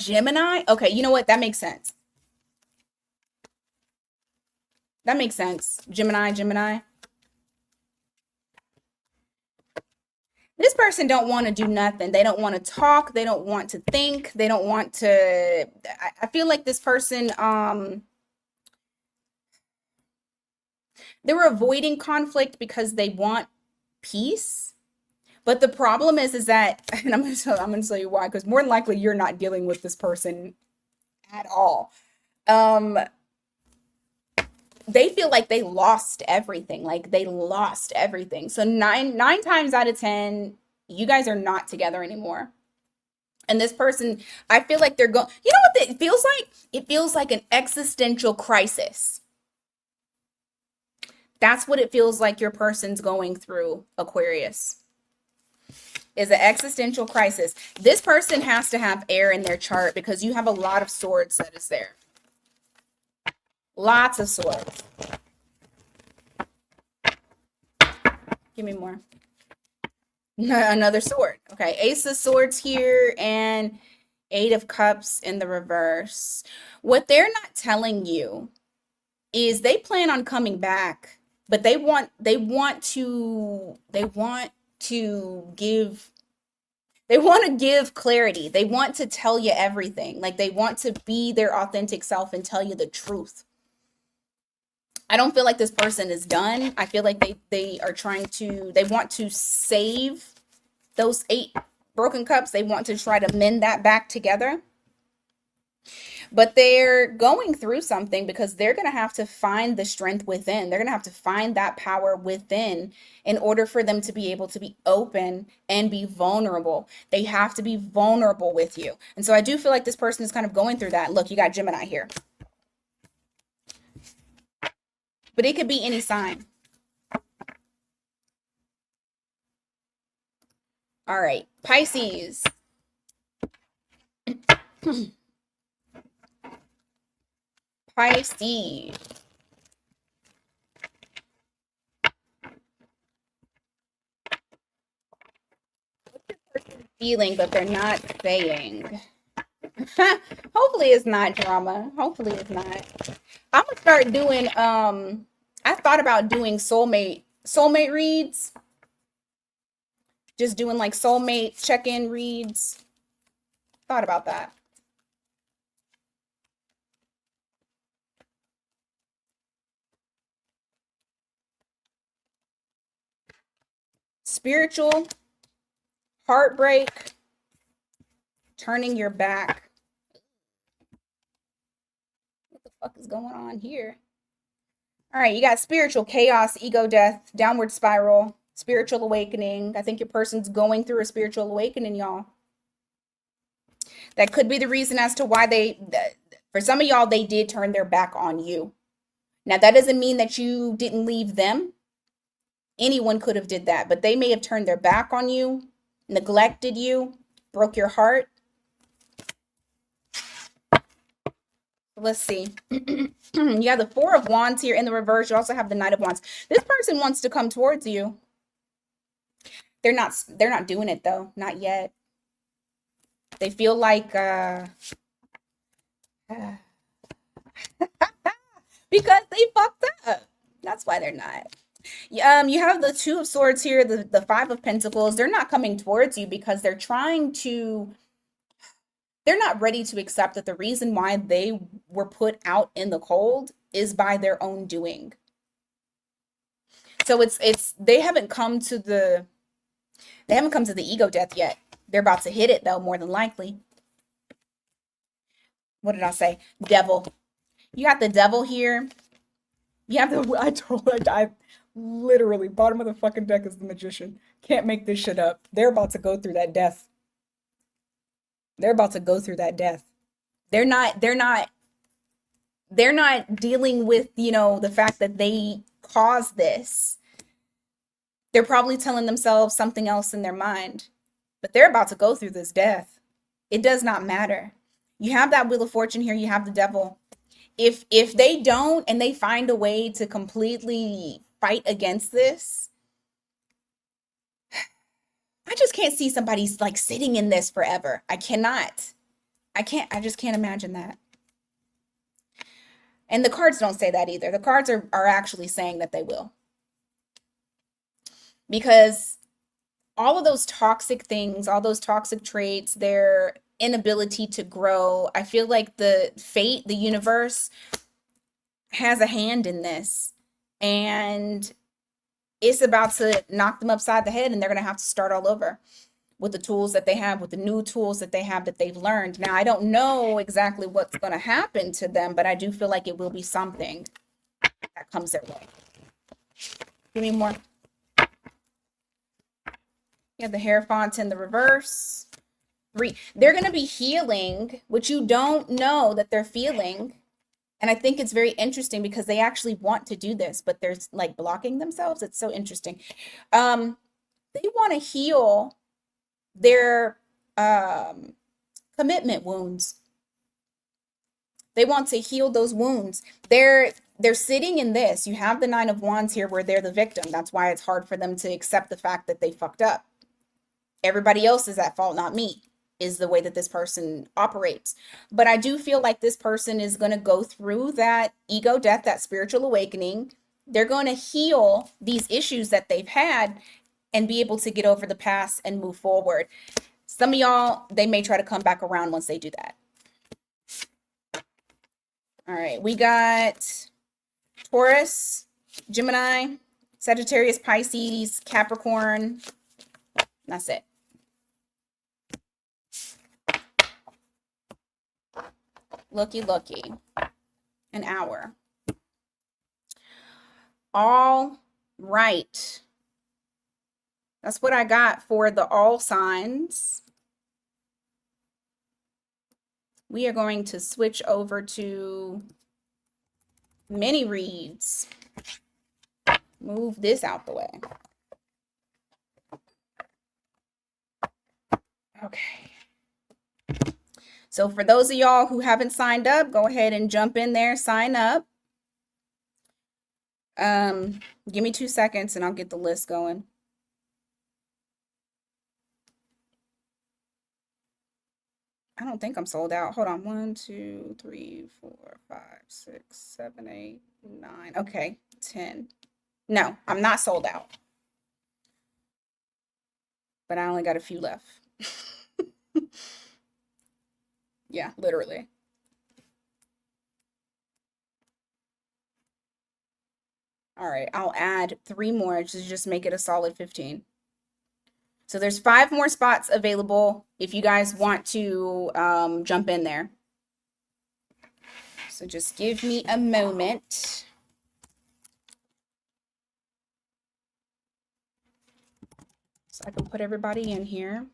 Okay. You know what? That makes sense. That makes sense. Gemini. This person don't want to do nothing. They don't want to talk. They don't want to think. They don't want to. I feel like this person, they were avoiding conflict because they want peace. But the problem is that, and I'm gonna tell you why, because more than likely you're not dealing with this person at all. Um, they feel like they lost everything, like they lost everything. So nine times out of ten, you guys are not together anymore. And this person, I feel like they're going. You know what it feels like? It feels like an existential crisis. That's what it feels like your person's going through, Aquarius. Is an existential crisis. This person has to have air in their chart because you have a lot of swords that is there. Lots of swords. Give me more. Another sword. Okay, Ace of Swords here and Eight of Cups in the reverse. What they're not telling you is they plan on coming back, but they want to give clarity. They want to tell you everything. Like they want to be their authentic self and tell you the truth. I don't feel like this person is done. I feel like they are trying to they want to save those 8 broken cups. They want to try to mend that back together. But they're going through something because they're going to have to find the strength within. They're going to have to find that power within in order for them to be able to be open and be vulnerable. They have to be vulnerable with you. And so I do feel like this person is kind of going through that. Look, you got Gemini here. But it could be any sign. All right, Pisces. Pisces. Feeling, but they're not saying. Hopefully it's not drama. Hopefully it's not. I'm gonna start doing I thought about doing soulmate reads. Just doing like soulmate check-in reads. Thought about that. Spiritual, heartbreak, turning your back. Fuck is going on here? All right, you got spiritual chaos, ego death, downward spiral, spiritual awakening. I think your person's going through a spiritual awakening, y'all. That could be the reason as to why for some of y'all, they did turn their back on you. Now, that doesn't mean that you didn't leave them. Anyone could have did that, but they may have turned their back on you, neglected you, broke your heart. Let's see. You have the Four of Wands here in the reverse. You also have the Knight of Wands. This person wants to come towards you. They're not doing it though. Not yet. They feel like because they fucked up. That's why they're not. You have the Two of Swords here, the Five of Pentacles. They're not coming towards you because they're not ready to accept that the reason why they were put out in the cold is by their own doing. So they haven't come to the ego death yet. They're about to hit it though, more than likely. What did I say? Devil. You got the Devil here. You have I literally, bottom of the fucking deck is the Magician. Can't make this shit up. They're about to go through that death. They're about to go through that death. They're not dealing with, the fact that they caused this. They're probably telling themselves something else in their mind, but they're about to go through this death. It does not matter. You have that Wheel of Fortune here. You have the Devil. If they don't and they find a way to completely fight against this, I just can't see somebody like sitting in this forever. I just can't imagine that. And the cards don't say that either. The cards are actually saying that they will. Because all of those toxic things, all those toxic traits, their inability to grow, I feel like the fate, the universe has a hand in this. And it's about to knock them upside the head, and they're going to have to start all over with the tools that they have, with the new tools that they have that they've learned. Now, I don't know exactly what's going to happen to them, but I do feel like it will be something that comes their way. Give me more. You have the Hierophant in the reverse. They're going to be healing, which you don't know that they're feeling. And I think it's very interesting because they actually want to do this, but they're like blocking themselves. It's so interesting. They want to heal their commitment wounds. They want to heal those wounds. They're sitting in this. You have the Nine of Wands here where they're the victim. That's why it's hard for them to accept the fact that they fucked up. Everybody else is at fault, not me, is the way that this person operates. But I do feel like this person is going to go through that ego death, that spiritual awakening. They're going to heal these issues that they've had and be able to get over the past and move forward. Some of y'all, they may try to come back around once they do that. All right, we got Taurus, Gemini, Sagittarius, Pisces, Capricorn. That's it. Looky. An hour. All right. That's what I got for the all signs. We are going to switch over to mini reads. Move this out the way. Okay. So for those of y'all who haven't signed up, go ahead and jump in there, sign up. Give me 2 seconds and I'll get the list going. I don't think I'm sold out. Hold on. 1, 2, 3, 4, 5, 6, 7, 8, 9. Okay, 10. No, I'm not sold out. But I only got a few left. Yeah, literally. All right, I'll add 3 more to just make it a solid 15. So there's 5 more spots available if you guys want to jump in there. So just give me a moment. So I can put everybody in here.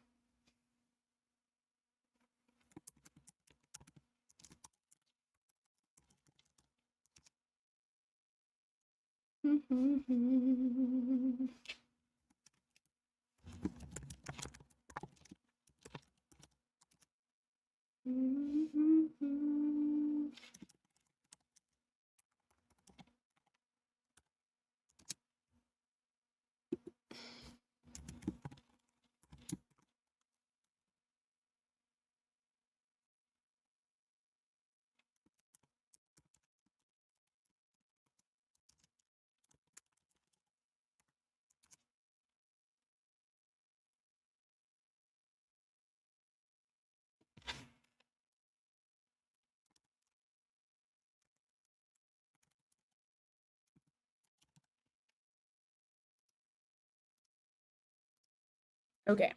Okay.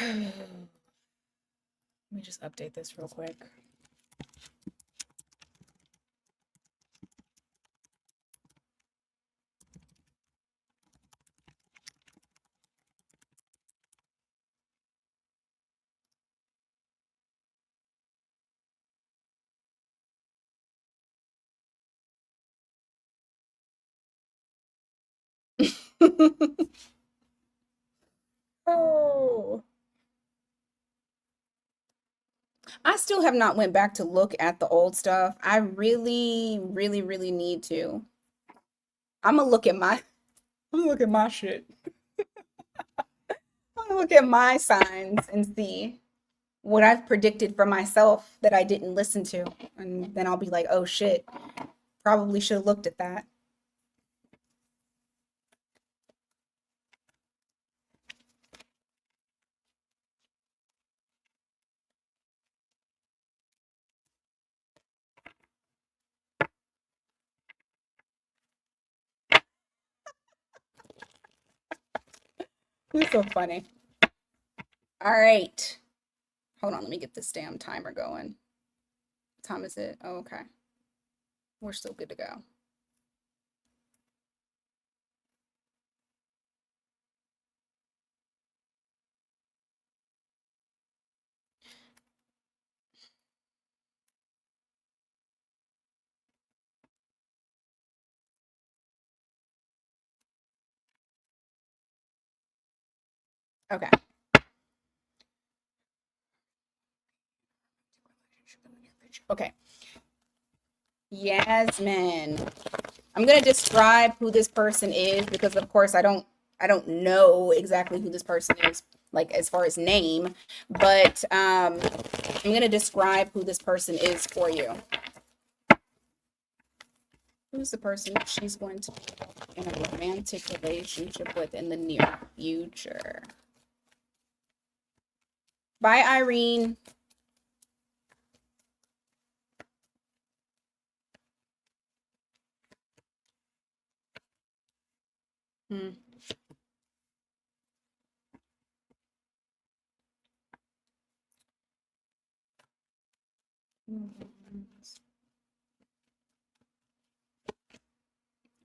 Let me just update this real quick. Oh. I still have not went back to look at the old stuff. I really, really, really need to. I'm gonna look at my shit. I'm gonna look at my signs and see what I've predicted for myself that I didn't listen to. And then I'll be like, oh shit, probably should have looked at that. It's so funny. All right. Hold on, let me get this damn timer going. What time is it? Oh, okay. We're still good to go. Okay. Okay. Yasmin. I'm gonna describe who this person is because of course I don't know exactly who this person is, like as far as name, but I'm gonna describe who this person is for you. Who's the person she's going to be in a romantic relationship with in the near future? Bye, Irene. Hmm.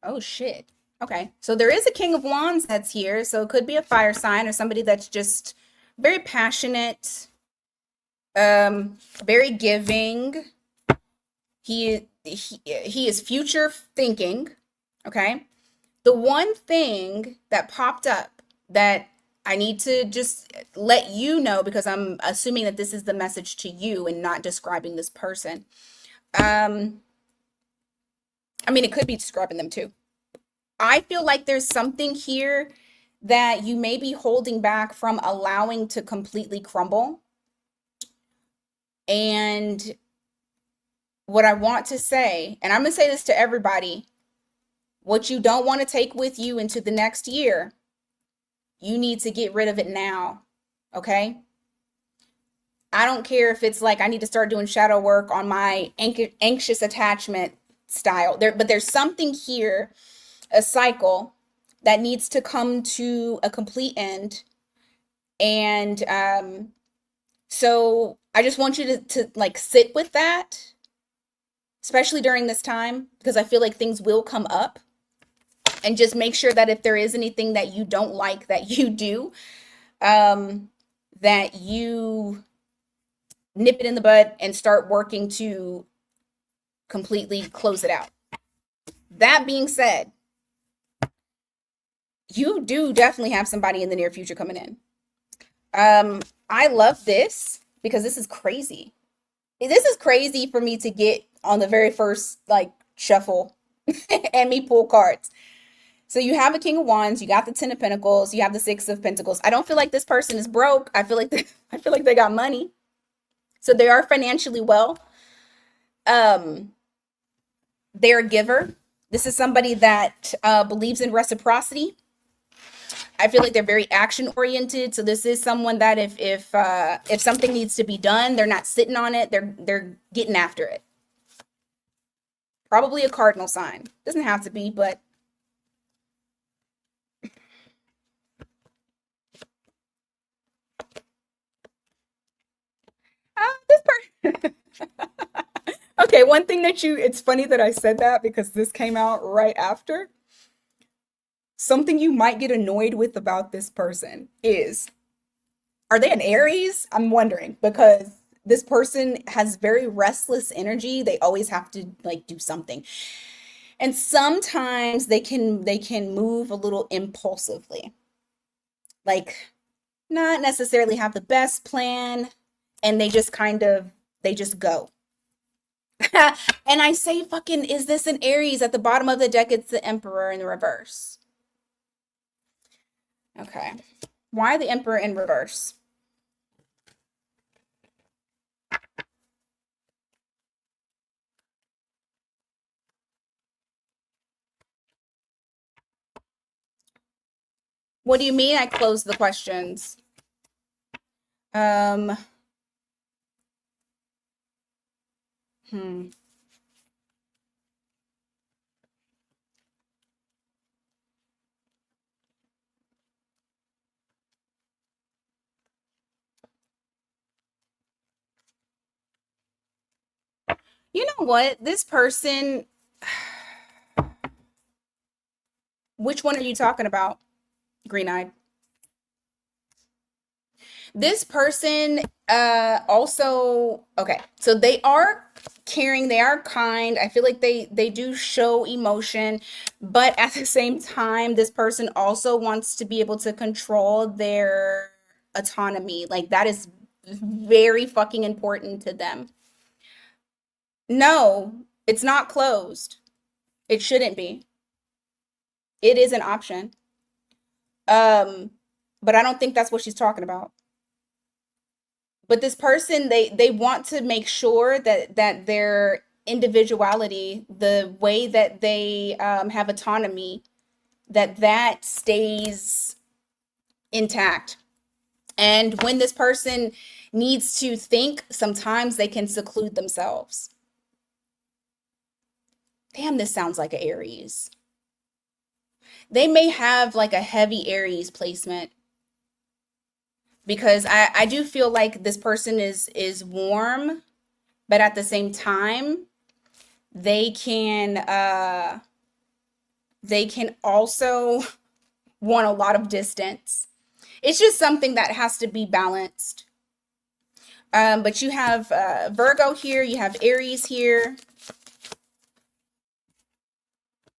Oh shit. Okay. So there is a King of Wands that's here. So it could be a fire sign or somebody that's just very passionate, very giving. He is future thinking. Okay. The one thing that popped up that I need to just let you know, because I'm assuming that this is the message to you and not describing this person. I mean, it could be describing them too. I feel like there's something here that you may be holding back from allowing to completely crumble. And what I want to say, and I'm going to say this to everybody, what you don't want to take with you into the next year, you need to get rid of it now. Okay? I don't care if it's like I need to start doing shadow work on my anxious attachment style. But there's something here, a cycle that needs to come to a complete end. And So I just want you to like sit with that, especially during this time, because I feel like things will come up. And just make sure that if there is anything that you don't like that you do, um, that you nip it in the bud and start working to completely close it out. That being said, you do definitely have somebody in the near future coming in. I love this because this is crazy. This is crazy for me to get on the very first like shuffle and me pull cards. So you have a King of Wands, you got the Ten of Pentacles, you have the Six of Pentacles. I don't feel like this person is broke. I feel like I feel like they got money. So they are financially well. Um, they're a giver. This is somebody that believes in reciprocity. I feel like they're very action oriented. So this is someone that if something needs to be done, they're not sitting on it. They're getting after it. Probably a cardinal sign. Doesn't have to be, but this person. Okay, one thing that it's funny that I said that because this came out right after. Something you might get annoyed with about this person is, are they an Aries? I'm wondering because this person has very restless energy. They always have to like do something. And sometimes they can move a little impulsively. Like not necessarily have the best plan and they just go. And I say fucking is this an Aries? At the bottom of the deck it's the Emperor in the reverse. Okay. Why the Emperor in reverse? What do you mean I closed the questions? Um, hmm. You know what? This person, which one are you talking about? Green eyed. This person also okay. So they are caring, they are kind. I feel like they do show emotion, but at the same time this person also wants to be able to control their autonomy. Like that is very fucking important to them. No, it's not closed. It shouldn't be. It is an option. Um, but I don't think that's what she's talking about. But this person, they want to make sure that their individuality, the way that they have autonomy, that stays intact. And when this person needs to think, sometimes they can seclude themselves. Damn, this sounds like an Aries. They may have like a heavy Aries placement because I do feel like this person is warm, but at the same time, they can uh they can also want a lot of distance. It's just something that has to be balanced. But you have Virgo here, you have Aries here.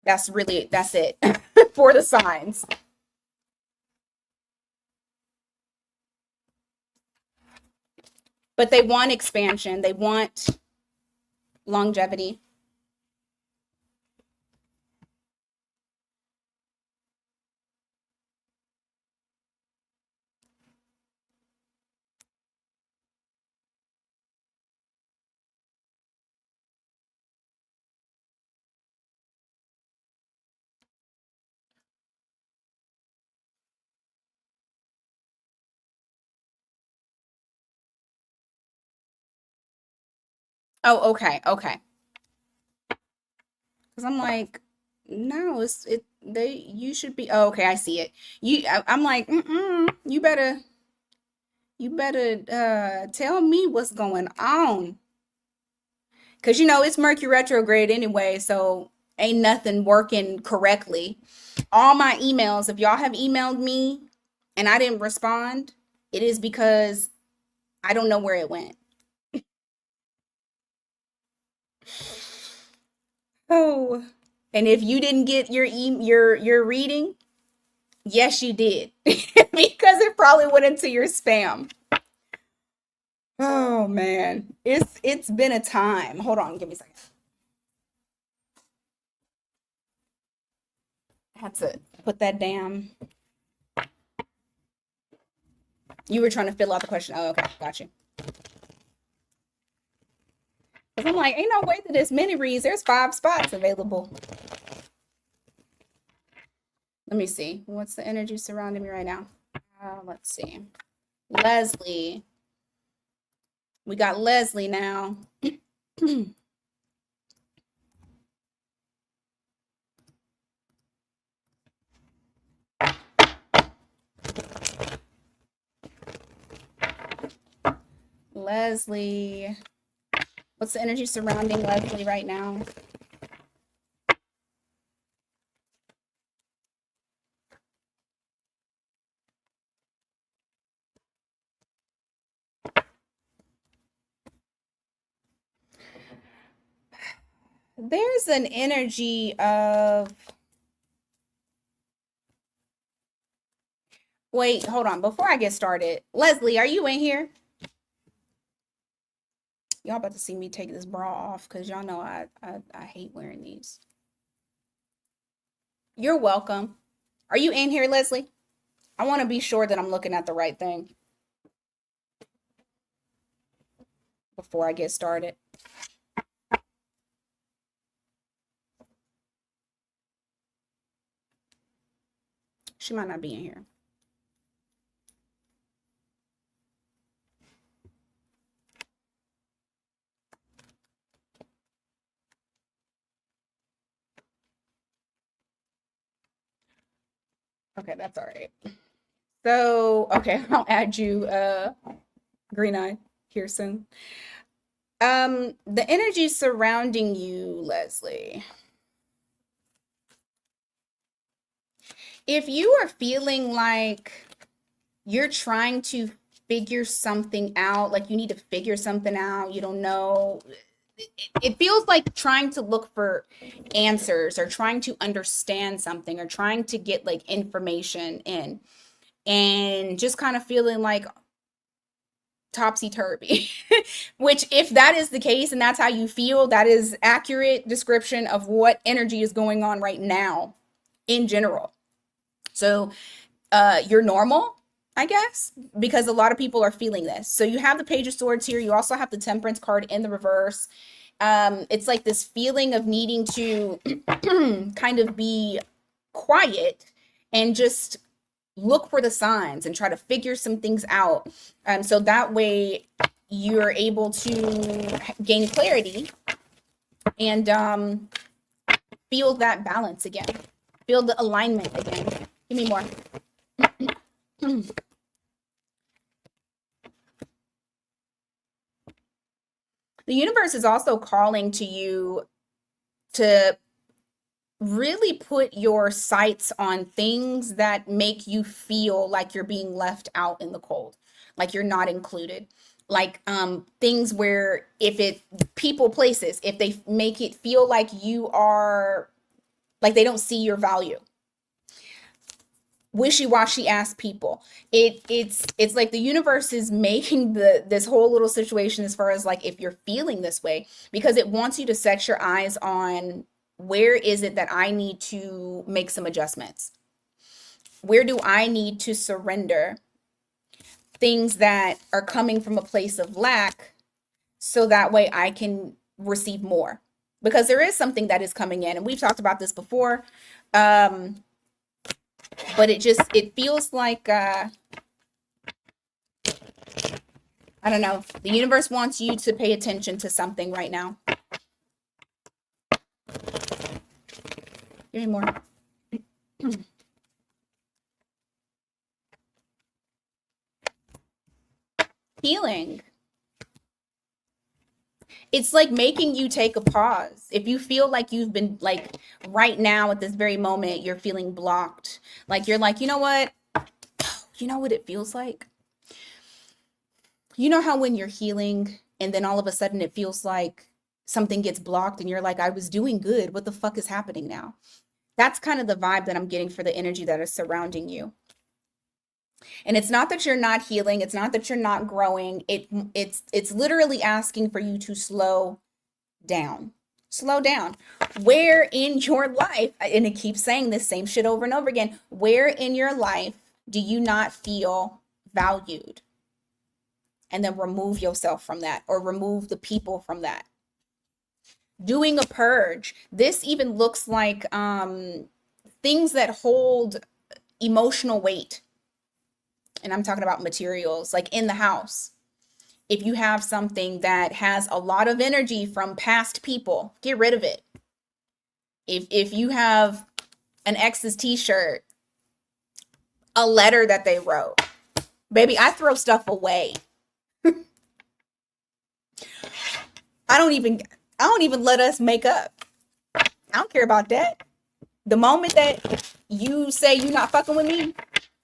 That's it for the signs. But they want expansion, they want longevity. Oh, okay, okay. Because I'm like, no, it's it. You should be. Oh, okay, I see it. I'm like, you You better tell me what's going on. Because, you know, it's Mercury retrograde anyway, so ain't nothing working correctly. All my emails, if y'all have emailed me and I didn't respond, it is because I don't know where it went. Oh, and if you didn't get your reading, yes, you did, because it probably went into your spam. Oh man, it's been a time. Hold on, give me a second. I had to put that down. You were trying to fill out the question. Oh, okay, got you. Because I'm like, ain't no way that this mini reads. There's 5 spots available. Let me see. What's the energy surrounding me right now? Let's see. Leslie. We got Leslie now. Leslie. What's the energy surrounding Leslie right now? There's an energy of... Wait, hold on. Before I get started, Leslie, are you in here? Y'all about to see me take this bra off because y'all know I hate wearing these. You're welcome. Are you in here, Leslie? I want to be sure that I'm looking at the right thing before I get started. She might not be in here. Okay, that's all right. So, okay, I'll add you, Green Eye, here soon. The energy surrounding you, Leslie. If you are feeling like you're trying to figure something out, like you need to figure something out, you don't know, it feels like trying to look for answers or trying to understand something or trying to get like information in and just kind of feeling like topsy-turvy. Which, if that is the case and that's how you feel, that is accurate description of what energy is going on right now in general. So you're normal, I guess, because a lot of people are feeling this. So you have the Page of Swords here. You also have the Temperance card in the reverse. It's like this feeling of needing to kind of be quiet and just look for the signs and try to figure some things out. So that way you're able to gain clarity and feel that balance again. Feel the alignment again. Give me more. The universe is also calling to you to really put your sights on things that make you feel like you're being left out in the cold, like you're not included. Like things where people, places, if they make it feel like you are, like they don't see your value. Wishy-washy ass people. It's like the universe is making this whole little situation as far as like if you're feeling this way, because it wants you to set your eyes on where is it that I need to make some adjustments? Where do I need to surrender things that are coming from a place of lack so that way I can receive more? Because there is something that is coming in, and we've talked about this before. But it feels like, I don't know, the universe wants you to pay attention to something right now. Give me more. Healing. It's like making you take a pause. If you feel like you've been like right now at this very moment, you're feeling blocked. Like you're like, you know what? You know what it feels like? You know how when you're healing and then all of a sudden it feels like something gets blocked and you're like, I was doing good. What the fuck is happening now? That's kind of the vibe that I'm getting for the energy that is surrounding you. And it's not that you're not healing, it's not that you're not growing. It's literally asking for you to slow down. Slow down. Where in your life, and it keeps saying this same shit over and over again, where in your life do you not feel valued? And then remove yourself from that or remove the people from that. Doing a purge. This even looks like things that hold emotional weight. And I'm talking about materials like in the house. If you have something that has a lot of energy from past people, get rid of it. If you have an ex's t-shirt, a letter that they wrote, baby, I throw stuff away. I don't even let us make up. I don't care about that. The moment that you say you're not fucking with me,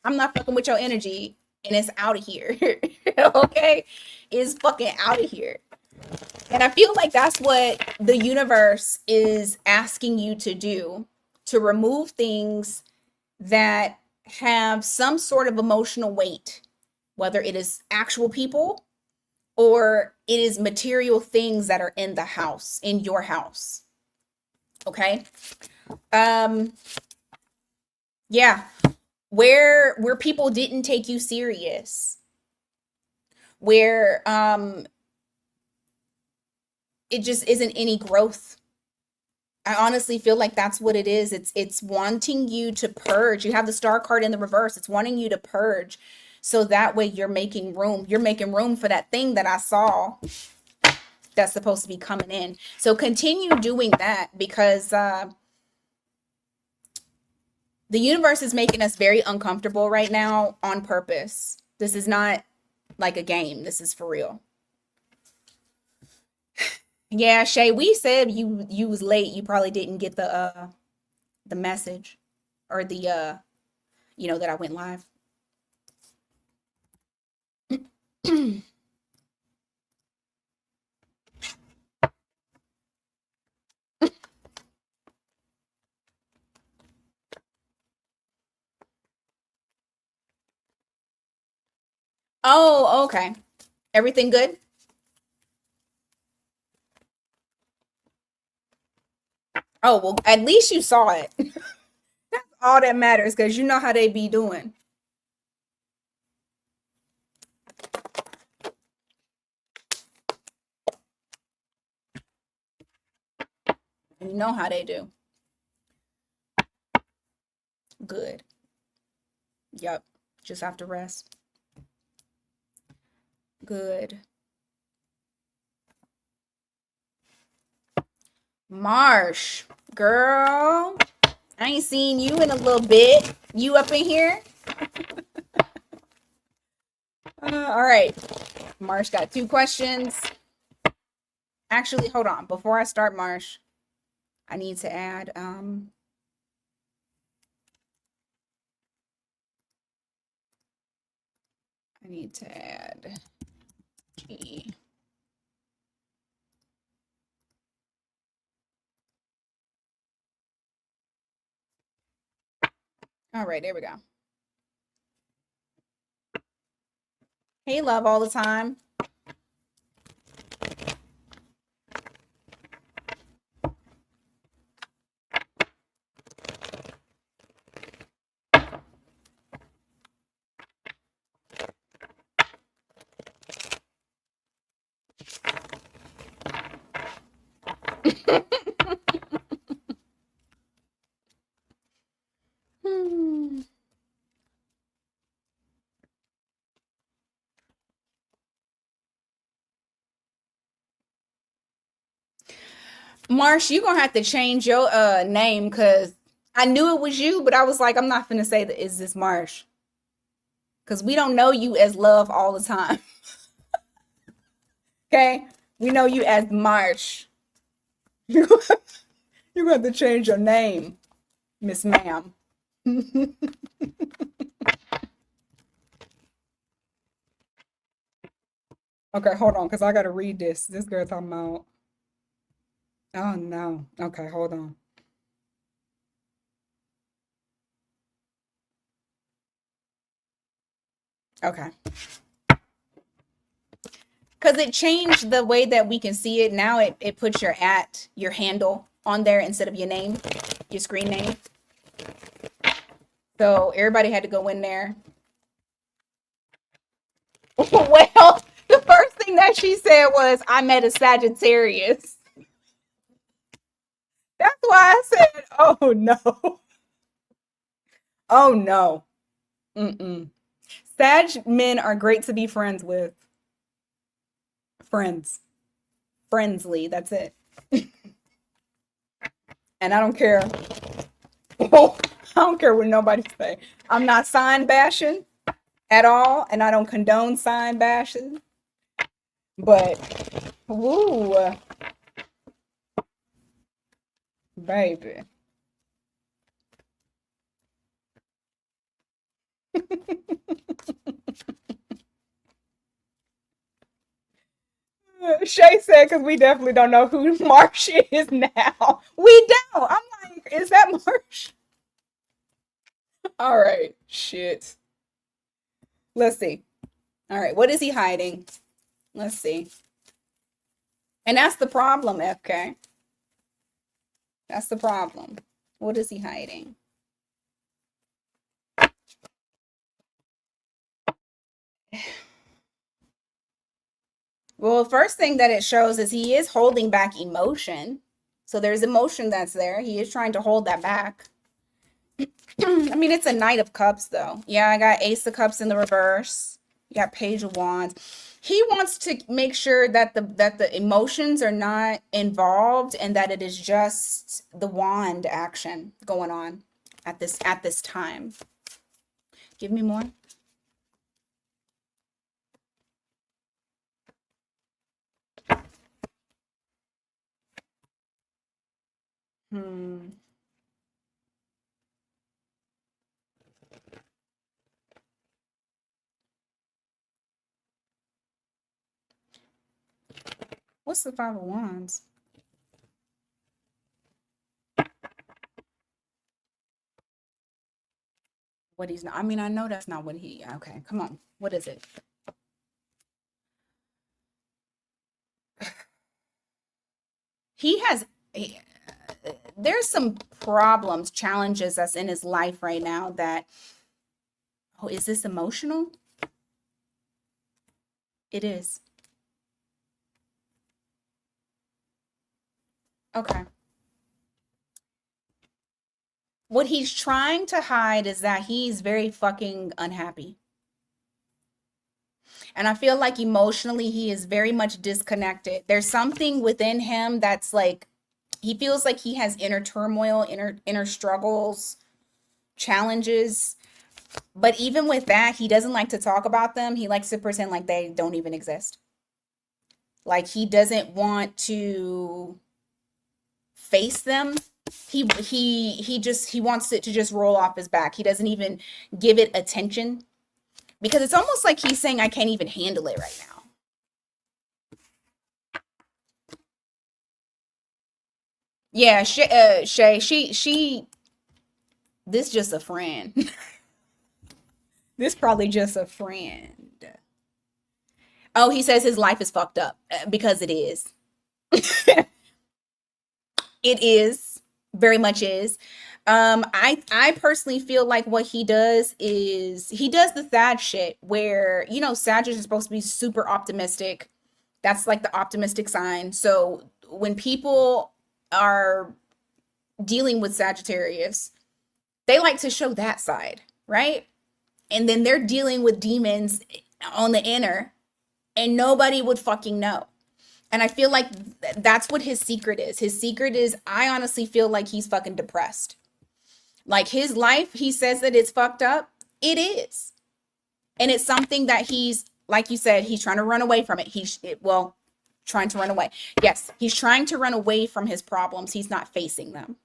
I'm not fucking with your energy and it's out of here. Okay? It's fucking out of here. And I feel like that's what the universe is asking you to do, to remove things that have some sort of emotional weight, whether it is actual people or it is material things that are in the house, in your house. Okay? Yeah. Where people didn't take you serious. Where it just isn't any growth. I honestly feel like that's what it is. It's wanting you to purge. You have the star card in the reverse. It's wanting you to purge. So that way you're making room. You're making room for that thing that I saw that's supposed to be coming in. So continue doing that because the universe is making us very uncomfortable right now on purpose. This is not like a game. This is for real. Yeah, Shay, we said you was late. You probably didn't get the message or the that I went live. Oh, okay. Everything good? Oh, well, at least you saw it. All that matters because you know how they be doing. You know how they do. Good. Yep. Just have to rest. Good. Marsh, girl, I ain't seen you in a little bit. You up in here? All right. Marsh got 2 questions. Actually, hold on. Before I start, Marsh, I need to add G. All right, there we go. Hey, love all the time. Hmm. Marsh, you gonna have to change your name because I knew it was you, but I was like, I'm not gonna say that is this Marsh because we don't know you as love all the time. Okay? We know you as Marsh. You're going to change your name, Miss Ma'am. Okay, hold on, because I got to read this. This girl talking about, oh no. Okay, hold on. Okay. Because it changed the way that we can see it. Now it puts your handle on there instead of your name, your screen name. So everybody had to go in there. Well, the first thing that she said was, I met a Sagittarius. That's why I said, oh no. Oh no. Mm-mm. Sag men are great to be friends with. Friends. Friendly. That's it. And I don't care. I don't care what nobody say. I'm not sign bashing at all, and I don't condone sign bashing. But woo, baby. Shay said, because we definitely don't know who Marsh is now. We don't. I'm like, is that Marsh? All right, shit. Let's see. All right, what is he hiding? Let's see. And that's the problem, FK. That's the problem. What is he hiding? Well, first thing that it shows is he is holding back emotion. So there's emotion that's there. He is trying to hold that back. I mean, it's a Knight of Cups, though. Yeah, I got Ace of Cups in the reverse. You got Page of Wands. He wants to make sure that the emotions are not involved and that it is just the wand action going on at this time. Give me more. Hmm. What's the Five of Wands? What he's not. I mean, I know that's not what he. Okay, come on. What is it? He has. There's some problems, challenges that's in his life right now that. Oh, is this emotional? It is. Okay. What he's trying to hide is that he's very fucking unhappy. And I feel like emotionally he is very much disconnected. There's something within him that's like he feels like he has inner turmoil, inner struggles, challenges. But even with that, he doesn't like to talk about them. He likes to pretend like they don't even exist. Like he doesn't want to face them. He wants it to just roll off his back. He doesn't even give it attention because it's almost like he's saying I can't even handle it right now. Yeah, Shay, she this just a friend. This probably just a friend. Oh, he says his life is fucked up because it is. It is very much is. I personally feel like what he does is he does the Sag shit where Sag is supposed to be super optimistic. That's like the optimistic sign. So when people are dealing with Sagittarius, they like to show that side, right? And then they're dealing with demons on the inner, and nobody would fucking know. And I feel like that's what his secret is. His secret is I honestly feel like he's fucking depressed. Like his life, he says that it's fucked up. It is. And it's something that he's, like you said, he's trying to run away from it. Well, Trying to run away. Yes, he's trying to run away from his problems. He's not facing them.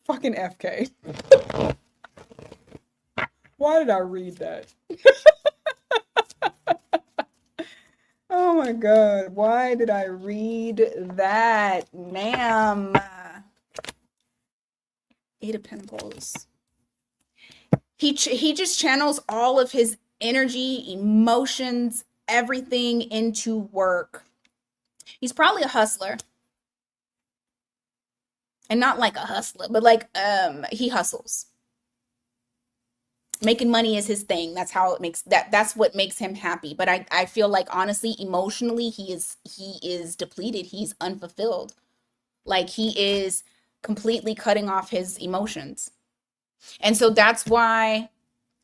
Fucking FK. Why did I read that? Oh my God. Why did I read that, ma'am? Eight of Pentacles. He just channels all of his energy, emotions, everything into work. He's probably a hustler. And not like a hustler, but like he hustles. Making money is his thing. That's how it makes that's what makes him happy. But I feel like honestly, emotionally, he is depleted. He's unfulfilled. Like he is completely cutting off his emotions. And so that's why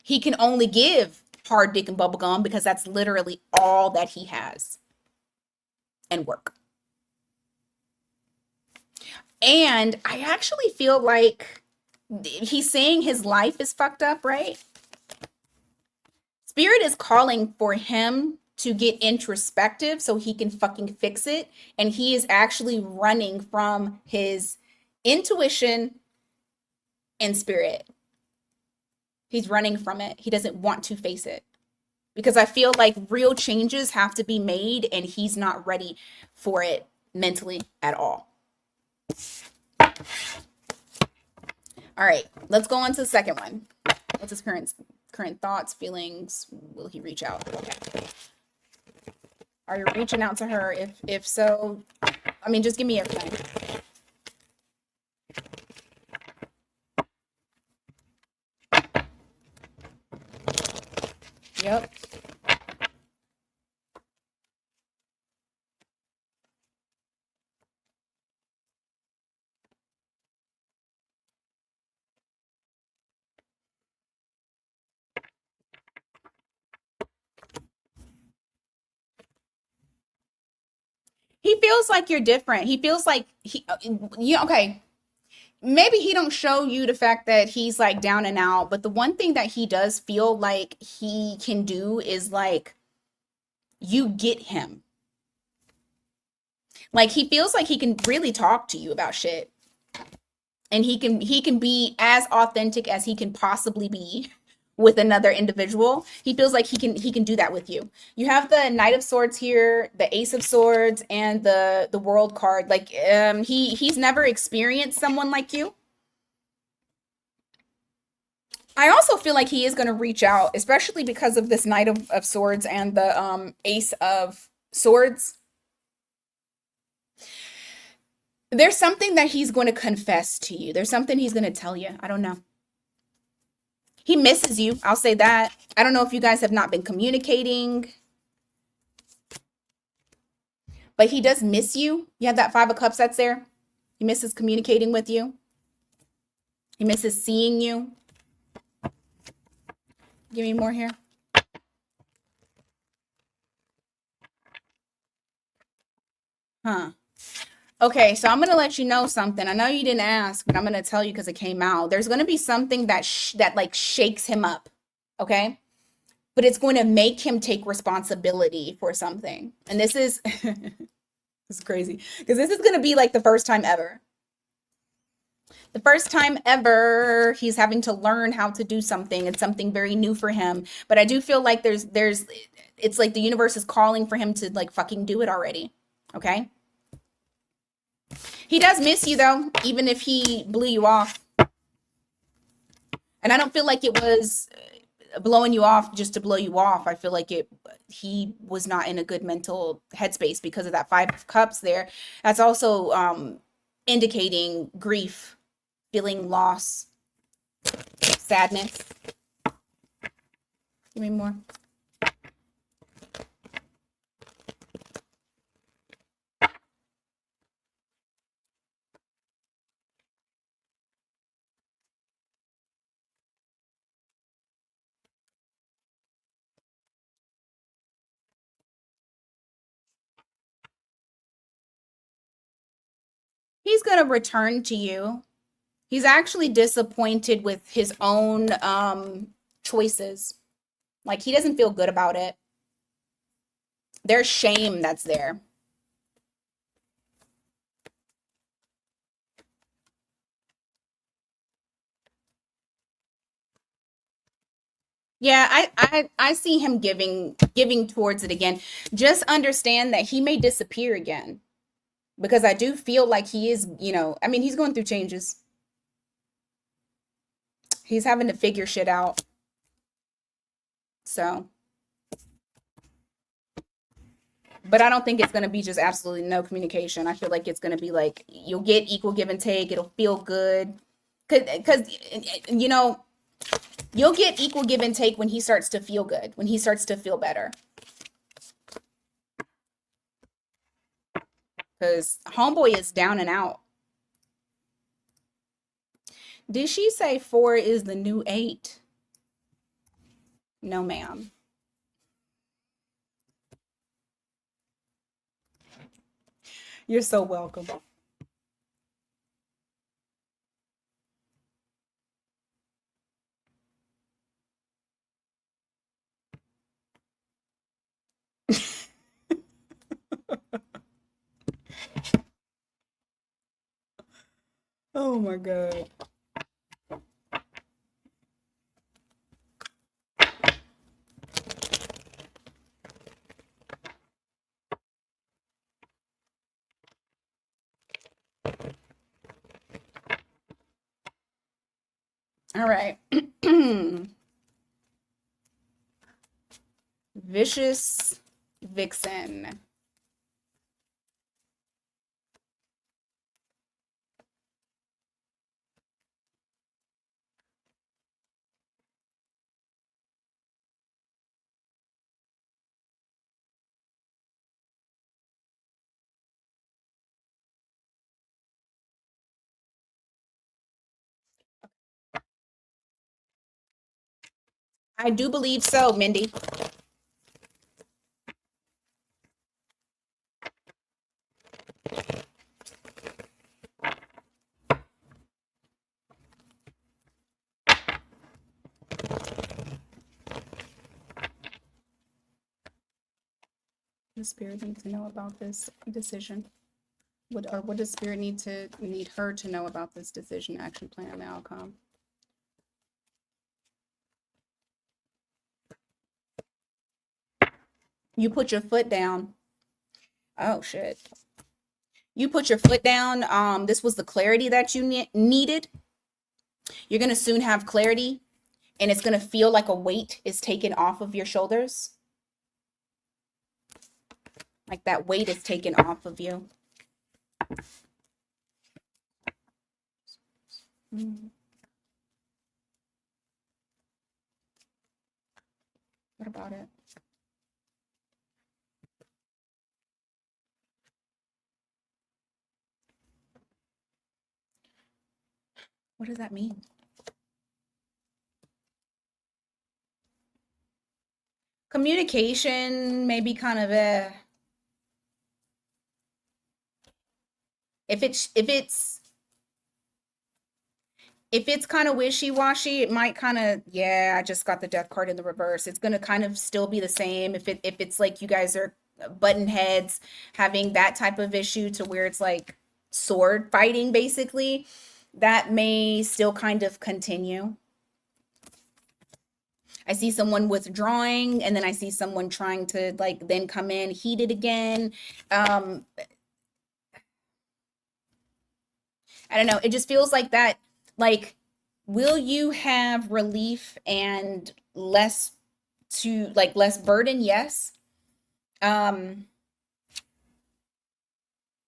he can only give hard dick and bubblegum, because that's literally all that he has. And work. And I actually feel like he's saying his life is fucked up, right? Spirit is calling for him to get introspective so he can fucking fix it. And he is actually running from his intuition and spirit. He's running from it. He doesn't want to face it. Because I feel like real changes have to be made and he's not ready for it mentally at all. All right, let's go on to the second one. What's his current thoughts, feelings? Will he reach out? Okay. Are you reaching out to her? If so, I mean, just give me everything. Yep. He feels like you're different. He feels like okay. Maybe he don't show you the fact that he's like down and out, but the one thing that he does feel like he can do is like you get him. Like he feels like he can really talk to you about shit. And he can be as authentic as he can possibly be with another individual. He feels like he can do that with you. You have the Knight of Swords here, the Ace of Swords, and the World card. Like he's never experienced someone like you. I also feel like he is going to reach out, especially because of this Knight of Swords and the Ace of Swords. There's something that he's going to confess to you. There's something he's going to tell you. I don't know. He misses you. I'll say that. I don't know if you guys have not been communicating, but he does miss you. You have that Five of Cups that's there. He misses communicating with you. He misses seeing you. Give me more here. Huh. Okay, so I'm going to let you know something. I know you didn't ask, but I'm going to tell you because it came out. There's going to be something that that like shakes him up, okay? But it's going to make him take responsibility for something. And this is this is crazy because this is going to be like the first time ever. The first time ever he's having to learn how to do something. It's something very new for him. But I do feel like there's it's like the universe is calling for him to like fucking do it already, okay? He does miss you though, even if he blew you off. And I don't feel like it was blowing you off just to blow you off. I feel like he was not in a good mental headspace because of that Five of Cups there. That's also indicating grief, feeling loss, sadness. Give me more. He's going to return to you. He's actually disappointed with his own choices. Like he doesn't feel good about it. There's shame that's there. Yeah, I see him giving towards it again. Just understand that he may disappear again because I do feel like he is, I mean, he's going through changes. He's having to figure shit out. So, but I don't think it's going to be just absolutely no communication. I feel like it's going to be like you'll get equal give and take. It'll feel good. Cuz you'll get equal give and take when he starts to feel good, when he starts to feel better. Cuz homeboy is down and out. Did she say 4 is the new 8? No, ma'am. You're so welcome. Oh my God. All right. Vicious Vixen. I do believe so, Mindy. The spirit needs to know about this decision. What does spirit need her to know about this decision, action plan, and outcome? You put your foot down. Oh shit. You put your foot down. This was the clarity that you needed. You're gonna soon have clarity, and it's gonna feel like a weight is taken off of your shoulders. Like that weight is taken off of you. What about it? What does that mean? Communication may be kind of a if it's kind of wishy-washy, it might kind of, yeah, I just got the death card in the reverse. It's going to kind of still be the same if it's like you guys are button heads, having that type of issue to where it's like sword fighting basically, that may still kind of continue. I see someone withdrawing and then I see someone trying to like then come in heated again. I don't know. It just feels like that. Like, will you have relief and less less burden? Yes. Um,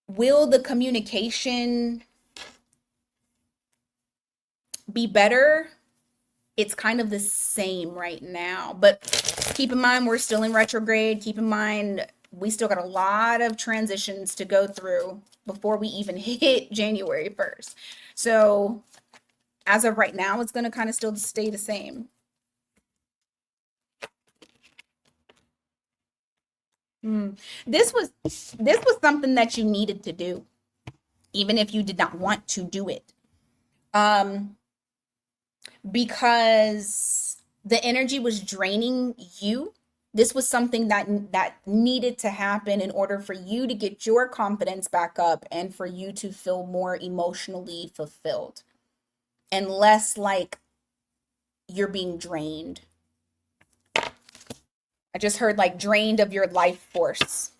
will the communication be better? It's kind of the same right now, but keep in mind we're still in retrograde. Keep in mind we still got a lot of transitions to go through before we even hit January 1st. So as of right now, it's going to kind of still stay the same. This was something that you needed to do, even if you did not want to do it. Because the energy was draining you This was something that needed to happen in order for you to get your confidence back up and for you to feel more emotionally fulfilled and less like you're being drained. I just heard like drained of your life force.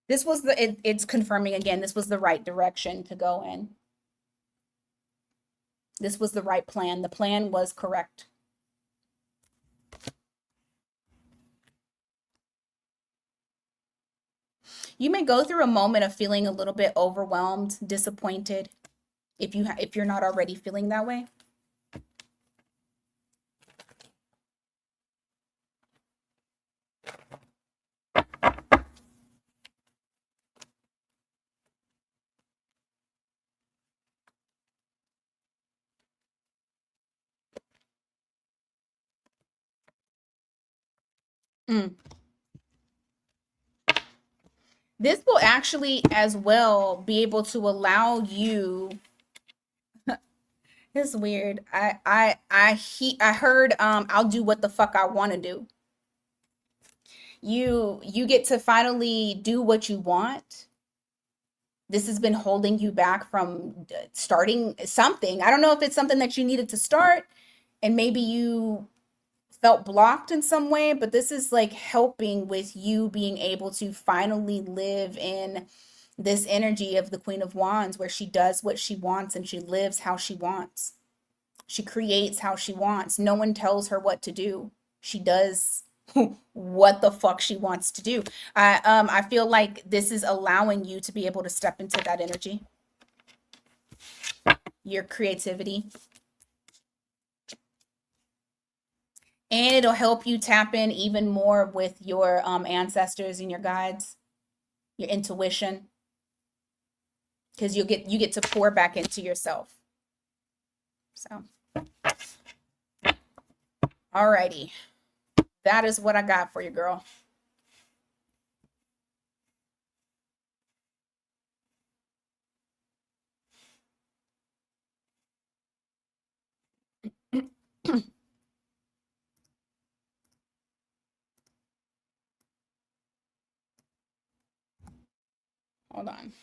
This was it's confirming again, this was the right direction to go in. This was the right plan. The plan was correct. You may go through a moment of feeling a little bit overwhelmed, disappointed, if you're not already feeling that way. Mm. This will actually as well be able to allow you. It's weird. I heard I'll do what the fuck I want to do. You get to finally do what you want. This has been holding you back from starting something. I don't know if it's something that you needed to start and maybe you felt blocked in some way, but this is like helping with you being able to finally live in this energy of the Queen of Wands where she does what she wants and she lives how she wants. She creates how she wants. No one tells her what to do. She does what the fuck she wants to do. I feel like this is allowing you to be able to step into that energy. Your creativity. And it'll help you tap in even more with your ancestors and your guides, your intuition, because you get to pour back into yourself. So, alrighty, that is what I got for you, girl. Hold on.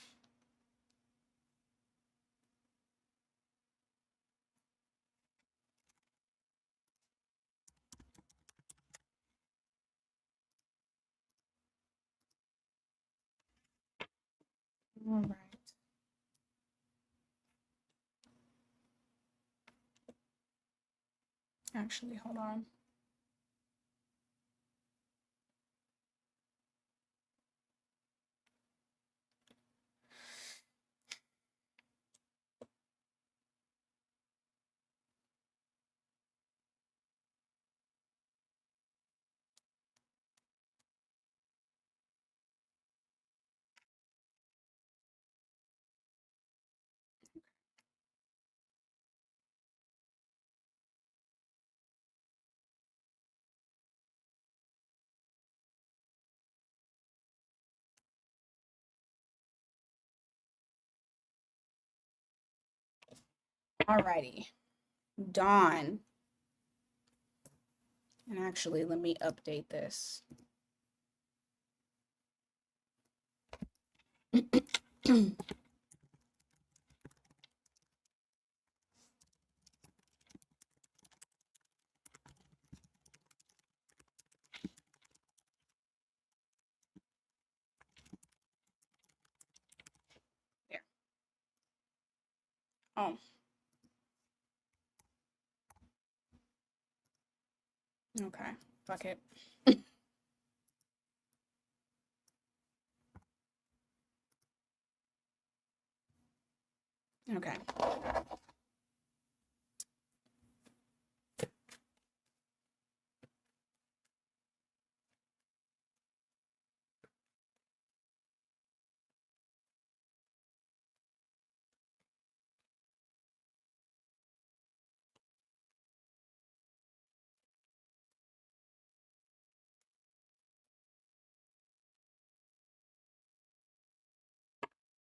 All right. Actually, hold on. Alrighty. Dawn. And actually, let me update this. There. Oh. Okay. Fuck it. Okay.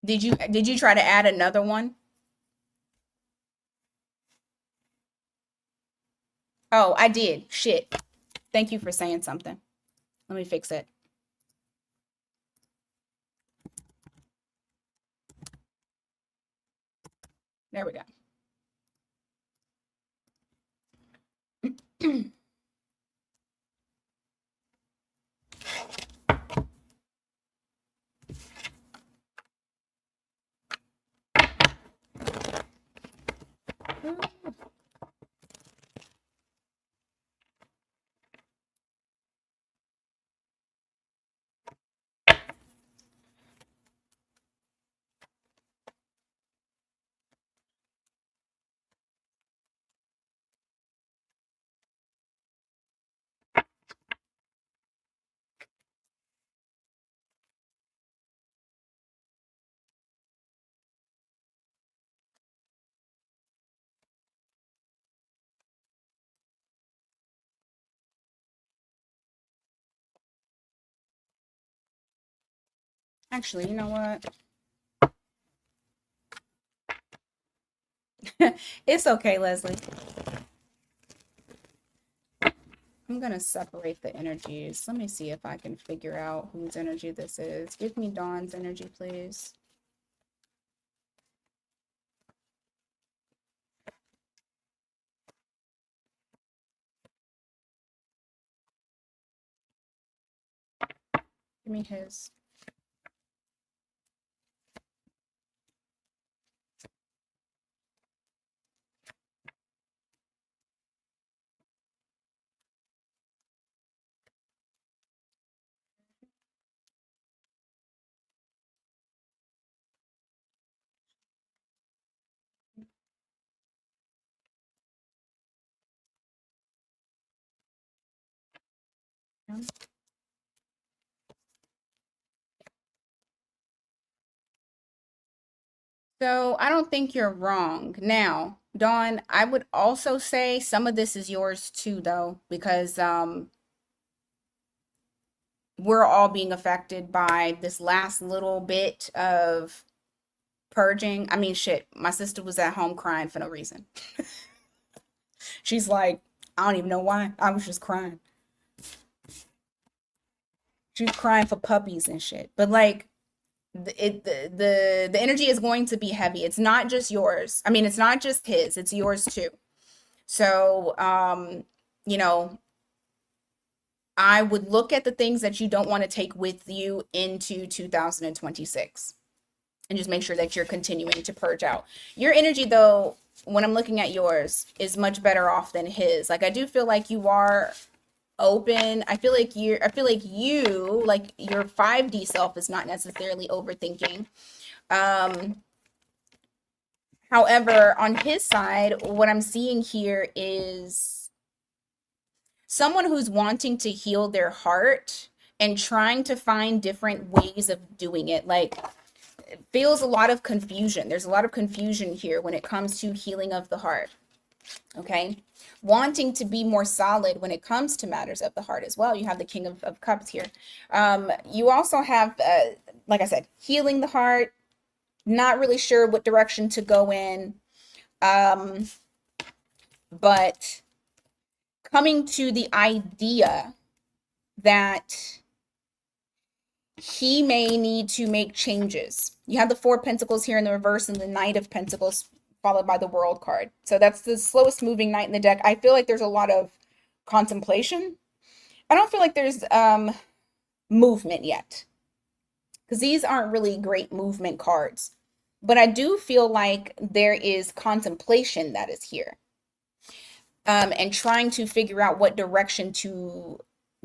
Did you try to add another one? Oh, I did. Shit. Thank you for saying something. Let me fix it. There we go. Actually, you know what? It's okay, Leslie. I'm gonna separate the energies. Let me see if I can figure out whose energy this is. Give me Dawn's energy, please. Give me his. So I don't think you're wrong. Now, Dawn, I would also say some of this is yours too, though, because we're all being affected by this last little bit of purging. I mean, shit, my sister was at home crying for no reason. She's like, I don't even know why. I was just crying. She was crying for puppies and shit. But like, the energy is going to be heavy. It's not just yours. I mean, it's not just his. It's yours too. So, you know, I would look at the things that you don't want to take with you into 2026 and just make sure that you're continuing to purge out. Your energy, though, when I'm looking at yours, is much better off than his. Like, I do feel like you are open. I feel like like your 5D self is not necessarily overthinking. Um, However, on his side, what I'm seeing here is someone who's wanting to heal their heart and trying to find different ways of doing it. Like, it feels a lot of confusion. There's a lot of confusion here when it comes to healing of the heart. Okay. Wanting to be more solid when it comes to matters of the heart as well. You have the King of Cups here. You also have, like I said, healing the heart, not really sure what direction to go in. But coming to the idea that he may need to make changes. You have the Four of Pentacles here in the reverse and the Knight of Pentacles followed by the World card. So that's the slowest moving knight in the deck. I feel like there's a lot of contemplation. I don't feel like there's movement yet, because these aren't really great movement cards. But I do feel like there is contemplation that is here. And trying to figure out what direction to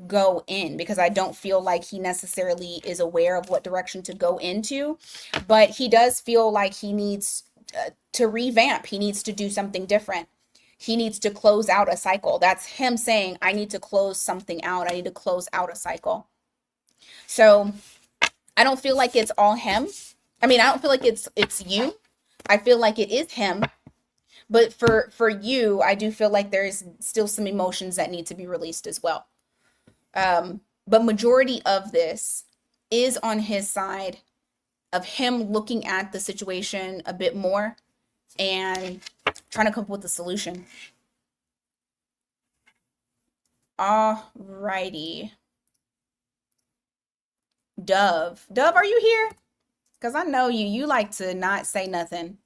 go in, because I don't feel like he necessarily is aware of what direction to go into, but he does feel like he needs to revamp. He needs to do something different. He needs to close out a cycle. That's him saying, I need to close something out. I need to close out a cycle. So I don't feel like it's all him. I mean, I don't feel like it's you. I feel like it is him. But for you, I do feel like there's still some emotions that need to be released as well. But majority of this is on his side of him looking at the situation a bit more and trying to come up with a solution. Alrighty. Dove. Dove, are you here? Because I know you. You like to not say nothing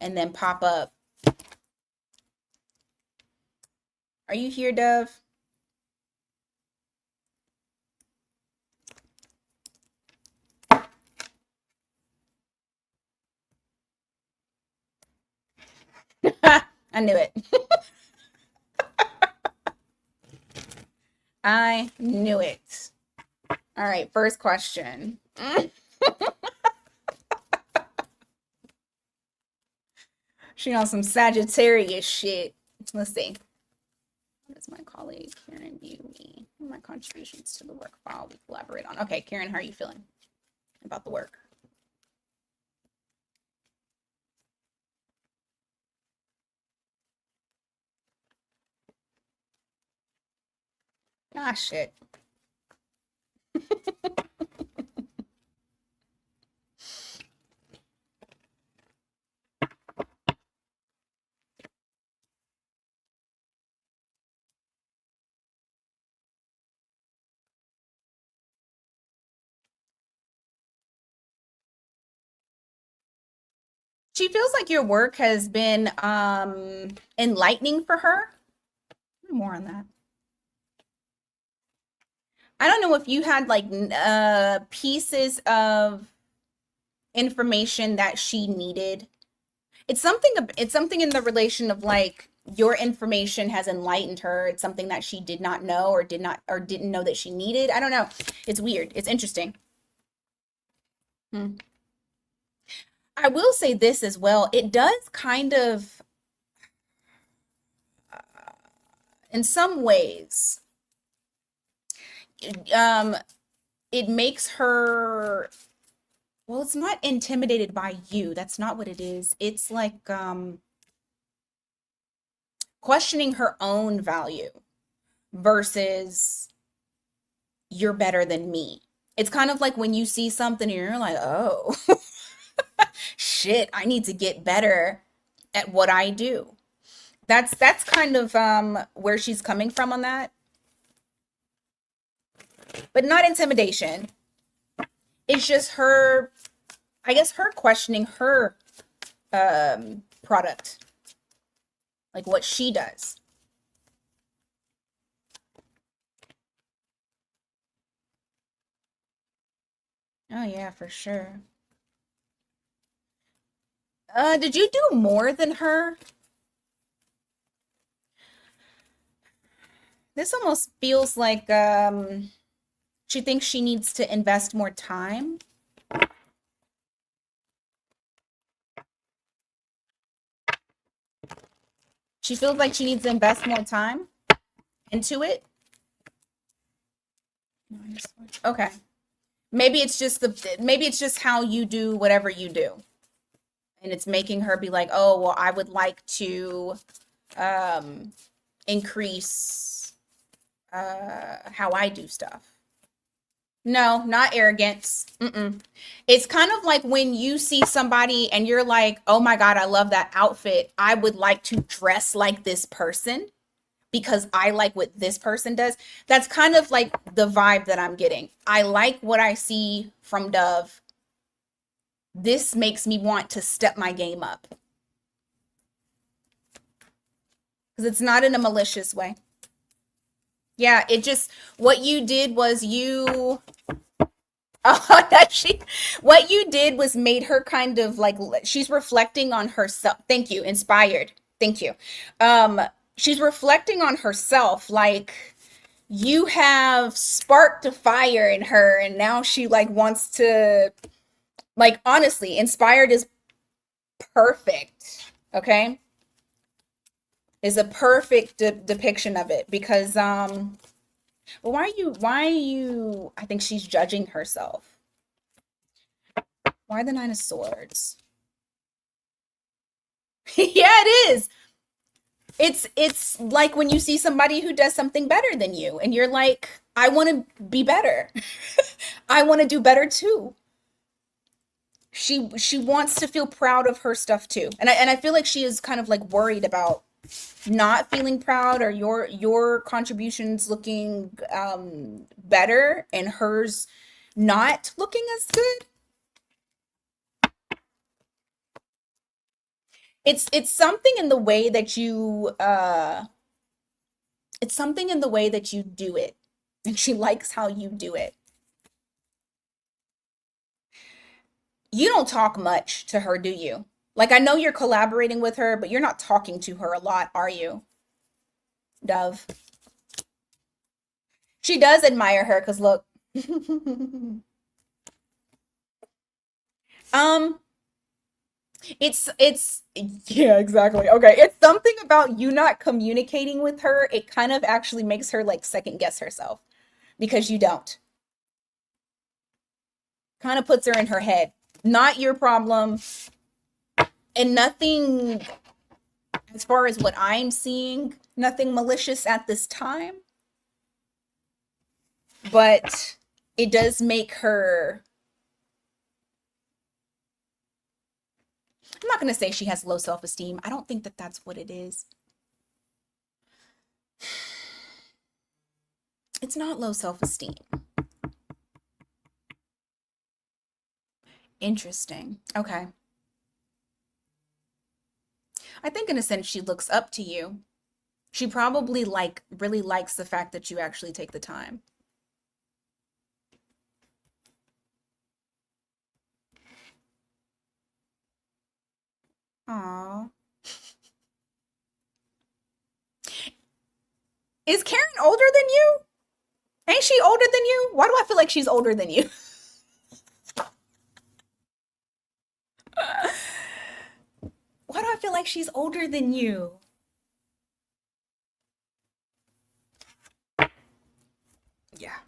and then pop up. Are you here, Dove? I knew it. I knew it. All right, first question. She on some Sagittarius shit. Let's see. What does my colleague Karen view me? What are my contributions to the work file we collaborate on? Okay, Karen, how are you feeling about the work? Ah, shit. She feels like your work has been enlightening for her. More on that. I don't know if you had like pieces of information that she needed. It's something in the relation of like your information has enlightened her. It's something that she did not know or didn't know that she needed. I don't know. It's weird. It's interesting. I will say this as well. It does kind of in some ways it makes her, well, it's not intimidated by you. That's not what it is. It's like questioning her own value versus you're better than me. It's kind of like when you see something and you're like, oh, shit, I need to get better at what I do. That's kind of where she's coming from on that. But not intimidation. It's just her, I guess, her questioning her product, like what she does. Oh yeah, for sure. Did you do more than her? This almost feels like she thinks she needs to invest more time. She feels like she needs to invest more time into it. Okay. Maybe it's just how you do whatever you do. And it's making her be like, "Oh, well, I would like to increase how I do stuff." No, not arrogance. Mm-mm. It's kind of like when you see somebody and you're like, "Oh my God, I love that outfit. I would like to dress like this person because I like what this person does." That's kind of like the vibe that I'm getting. I like what I see from Dove. This makes me want to step my game up because it's not in a malicious way. Yeah, it just, what you did was you, oh, that she, what you did was made her kind of like, she's reflecting on herself. Thank you, inspired. Thank you. She's reflecting on herself, like you have sparked a fire in her, and now she like wants to, like, honestly, inspired is perfect. Okay, is a perfect depiction of it because well, why are you I think she's judging herself. Why the Nine of Swords? Yeah, it is. It's like when you see somebody who does something better than you and you're like, I want to be better. I want to do better too. She wants to feel proud of her stuff too. And I feel like she is kind of like worried about not feeling proud or your contributions looking better and hers not looking as good. It's something in the way that you it's something in the way that you do it. And she likes how you do it. You don't talk much to her, do you? Like I know you're collaborating with her, but you're not talking to her a lot, are you, Dove? She does admire her because look. um it's yeah, exactly. Okay. It's something about you not communicating with her. It kind of actually makes her like second guess herself because you don't. Kind of puts her in her head. Not your problem and nothing as far as what I'm seeing, nothing malicious at this time, but it does make her I'm not going to say she has low self-esteem. I don't think that that's what it is. It's not low self-esteem. Interesting. Okay. I think in a sense she looks up to you. She probably like really likes the fact that you actually take the time. Aw. Is Karen older than you? Ain't she older than you? Why do I feel like she's older than you? Why do I feel like she's older than you? Yeah.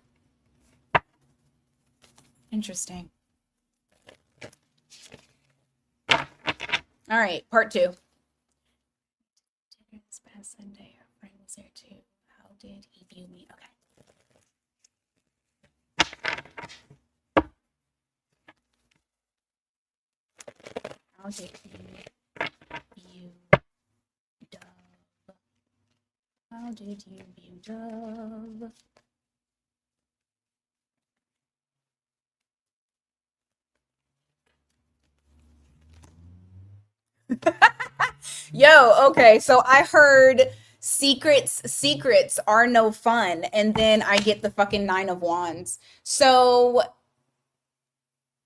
Interesting. All right, part two. This past Sunday, her friend was there too. How did he view me? Okay. How did he view Dove? How did you view Dove? Yo, okay, so I heard secrets are no fun, and then I get the fucking Nine of Wands. So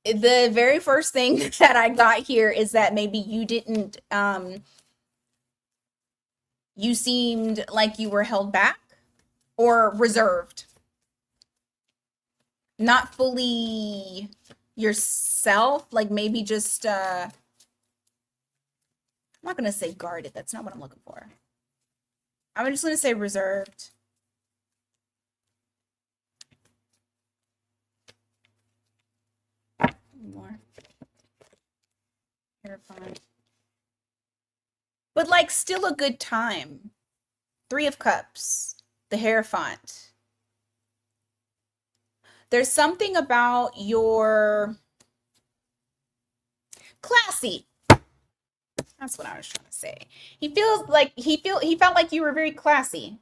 the very first thing that I got here is that maybe you didn't you seemed like you were held back or reserved, not fully yourself, like maybe just I'm not gonna say guarded, that's not what I'm looking for. I'm just gonna say reserved. More. Terrifying. But like still a good time. Three of Cups. The Hierophant. There's something about your classy. That's what I was trying to say. He felt like you were very classy.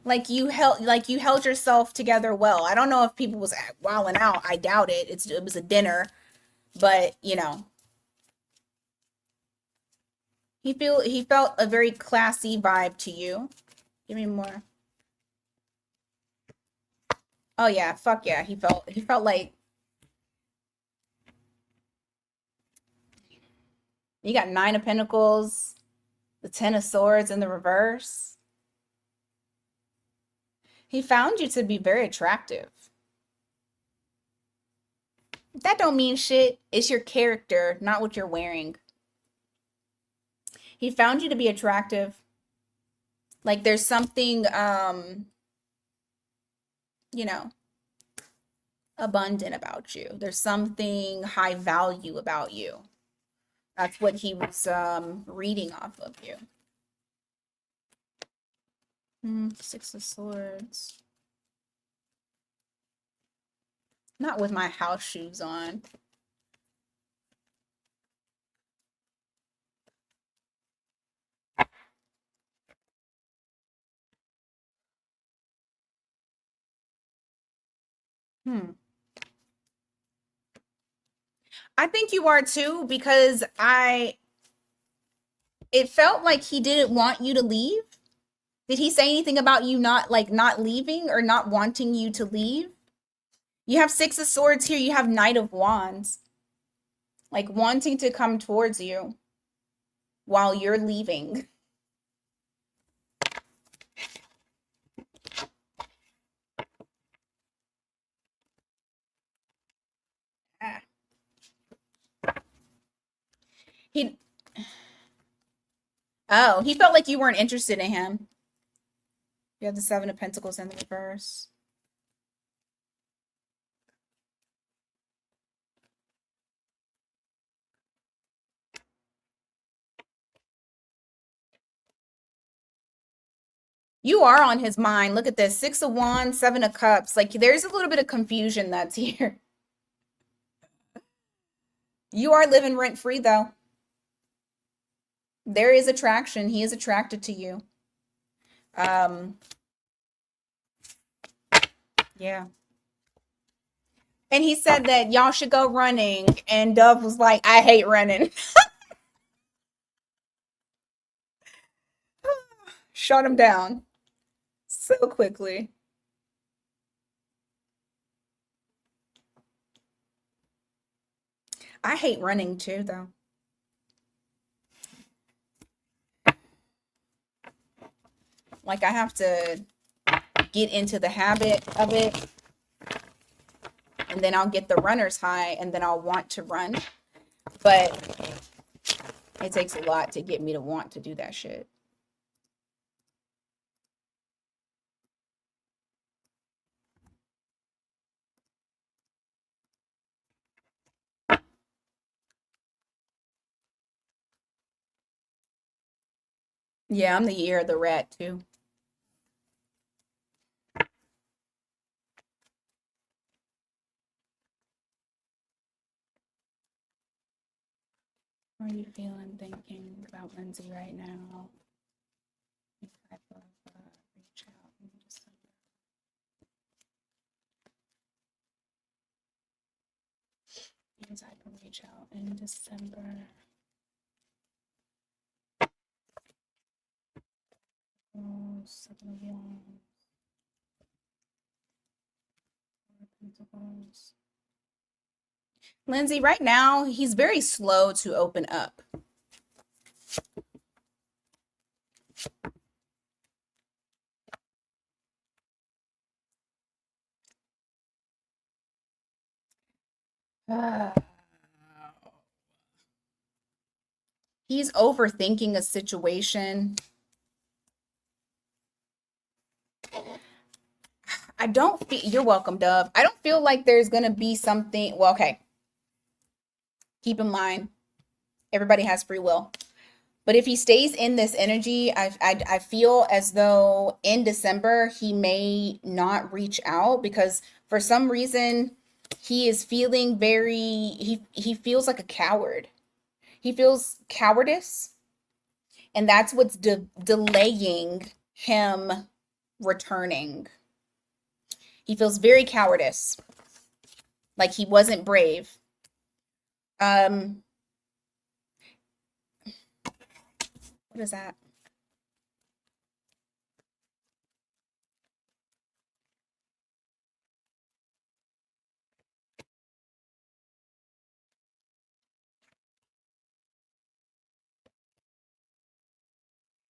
Like you held yourself together well. I don't know if people was wilding out. I doubt it. It was a dinner, but you know, he felt a very classy vibe to you. Give me more. Oh yeah, fuck yeah. He felt like you got Nine of Pentacles, the Ten of Swords in the reverse. He found you to be very attractive. That don't mean shit. It's your character, not what you're wearing. He found you to be attractive. Like there's something you know, abundant about you. There's something high value about you. That's what he was reading off of you. Six of Swords. Not with my house shoes on. I think you are too, because it felt like he didn't want you to leave. Did he say anything about you not leaving or not wanting you to leave? You have Six of Swords here, you have Knight of Wands. Like wanting to come towards you while you're leaving. Ah. He Oh, he felt like you weren't interested in him. You have the Seven of Pentacles in the reverse. You are on his mind. Look at this. Six of Wands, Seven of Cups. Like there's a little bit of confusion that's here. You are living rent free though. There is attraction. He is attracted to you. Yeah. And he said that y'all should go running. And Dove was like, I hate running. Shut him down so quickly. I hate running too, though. Like I have to get into the habit of it. And then I'll get the runner's high and then I'll want to run. But it takes a lot to get me to want to do that shit. Yeah, I'm the year of the rat too. How are you feeling, thinking about Lindsay right now? Any type of reach out in December? Any type of reach out in December? Oh, Seven of Wands. Pentacles. Lindsay, right now, he's very slow to open up. He's overthinking a situation. I don't feel, you're welcome, Dove. I don't feel like there's going to be something. Well, okay. Keep in mind, everybody has free will. But if he stays in this energy, I feel as though in December, he may not reach out because for some reason, he is feeling he feels like a coward. He feels cowardice. And that's what's delaying him returning. He feels very cowardice. Like he wasn't brave. What is that?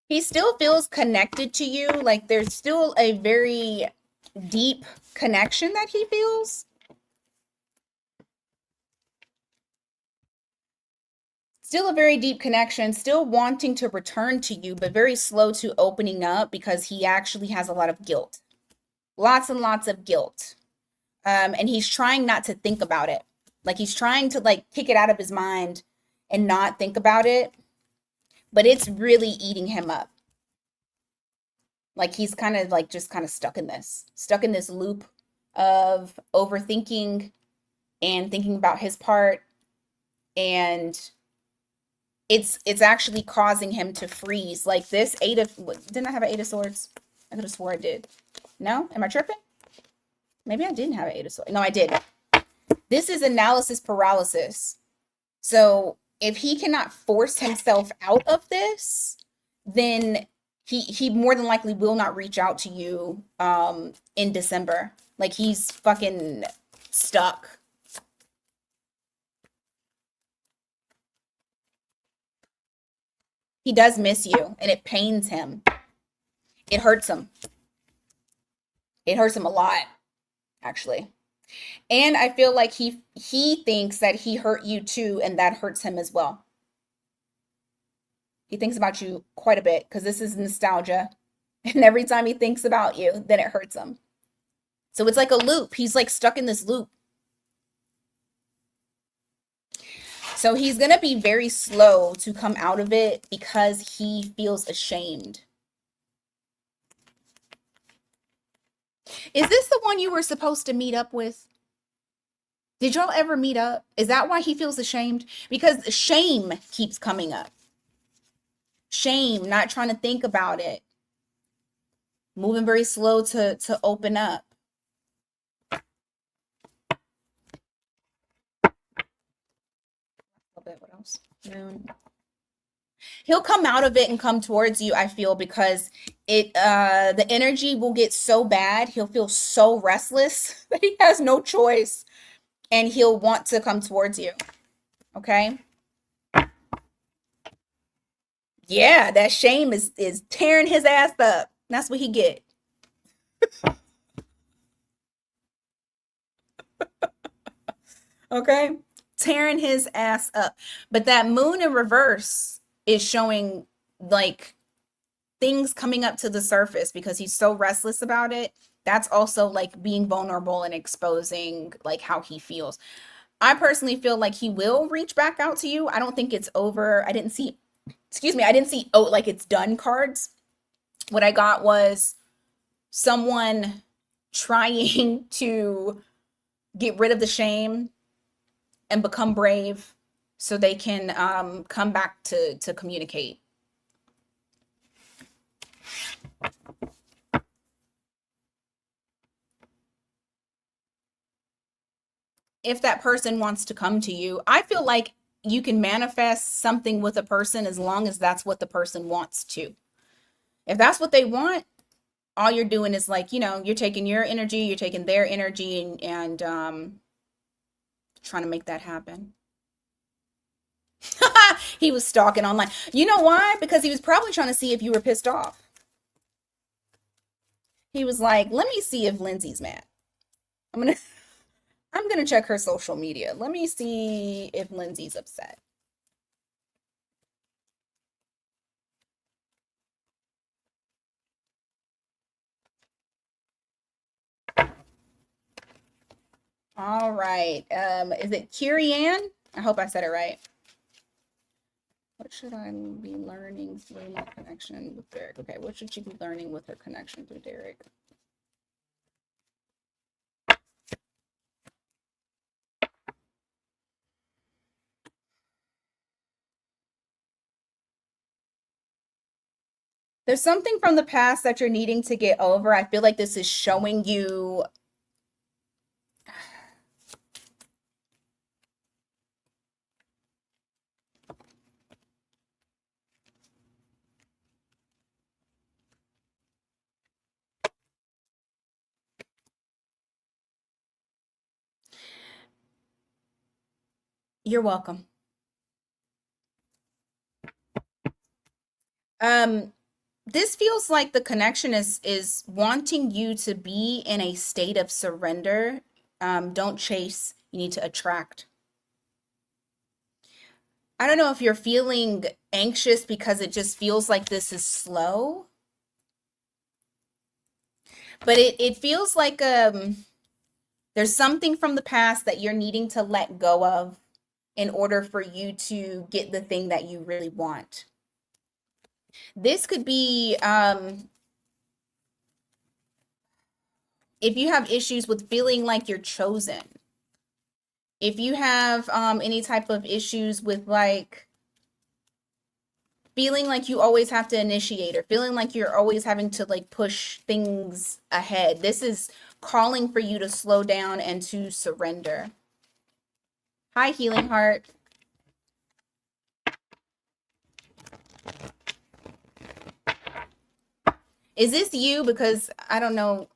He still feels connected to you. Like there's still a very deep connection that he feels. Still a very deep connection, still wanting to return to you, but very slow to opening up because he actually has a lot of guilt. Lots and lots of guilt. And he's trying not to think about it. Like he's trying to like kick it out of his mind and not think about it, but it's really eating him up. Like he's kind of like just kind of stuck in this loop of overthinking and thinking about his part, and it's actually causing him to freeze. Like this eight of, didn't I have an 8 of swords? I could have swore I did. No? Am I tripping? Maybe I didn't have an 8 of swords. No, I did. This is analysis paralysis. So if he cannot force himself out of this, then he more than likely will not reach out to you in December. Like he's fucking stuck. He does miss you, and it pains him. It hurts him. It hurts him a lot, actually. And I feel like he thinks that he hurt you too, and that hurts him as well. He thinks about you quite a bit because this is nostalgia. And every time he thinks about you, then it hurts him. So it's like a loop. He's like stuck in this loop. So he's going to be very slow to come out of it because he feels ashamed. Is this the one you were supposed to meet up with? Did y'all ever meet up? Is that why he feels ashamed? Because shame keeps coming up. Shame, not trying to think about it. Moving very slow to open up. What else? Moon. He'll come out of it and come towards you, I feel, because the energy will get so bad. He'll feel so restless that he has no choice. And he'll want to come towards you. Okay? Yeah, that shame is tearing his ass up. That's what he get. Okay? Tearing his ass up. But that moon in reverse is showing like things coming up to the surface because he's so restless about it. That's also like being vulnerable and exposing like how he feels. I personally feel like he will reach back out to you. I don't think it's over. I didn't see, oh, like it's done cards. What I got was someone trying to get rid of the shame and become brave so they can come back to communicate. If that person wants to come to you, I feel like you can manifest something with a person as long as that's what the person wants to. If that's what they want, all you're doing is like, you're taking your energy, you're taking their energy and trying to make that happen. He was stalking online. You know why? Because he was probably trying to see if you were pissed off. He was like, let me see if Lindsay's mad. I'm gonna check her social media. Let me see if Lindsay's upset. All right. Is it Kirianne? I hope I said it right. What should I be learning through my connection with Derek? Okay, what should she be learning with her connection through Derek? There's something from the past that you're needing to get over. I feel like this is showing you you're welcome. This feels like the connection is wanting you to be in a state of surrender. Don't chase, you need to attract. I don't know if you're feeling anxious because it just feels like this is slow, but it feels like there's something from the past that you're needing to let go of in order for you to get the thing that you really want. This could be if you have issues with feeling like you're chosen. If you have any type of issues with like feeling like you always have to initiate or feeling like you're always having to like push things ahead, this is calling for you to slow down and to surrender. Hi, Healing Heart. Is this you? Because I don't know.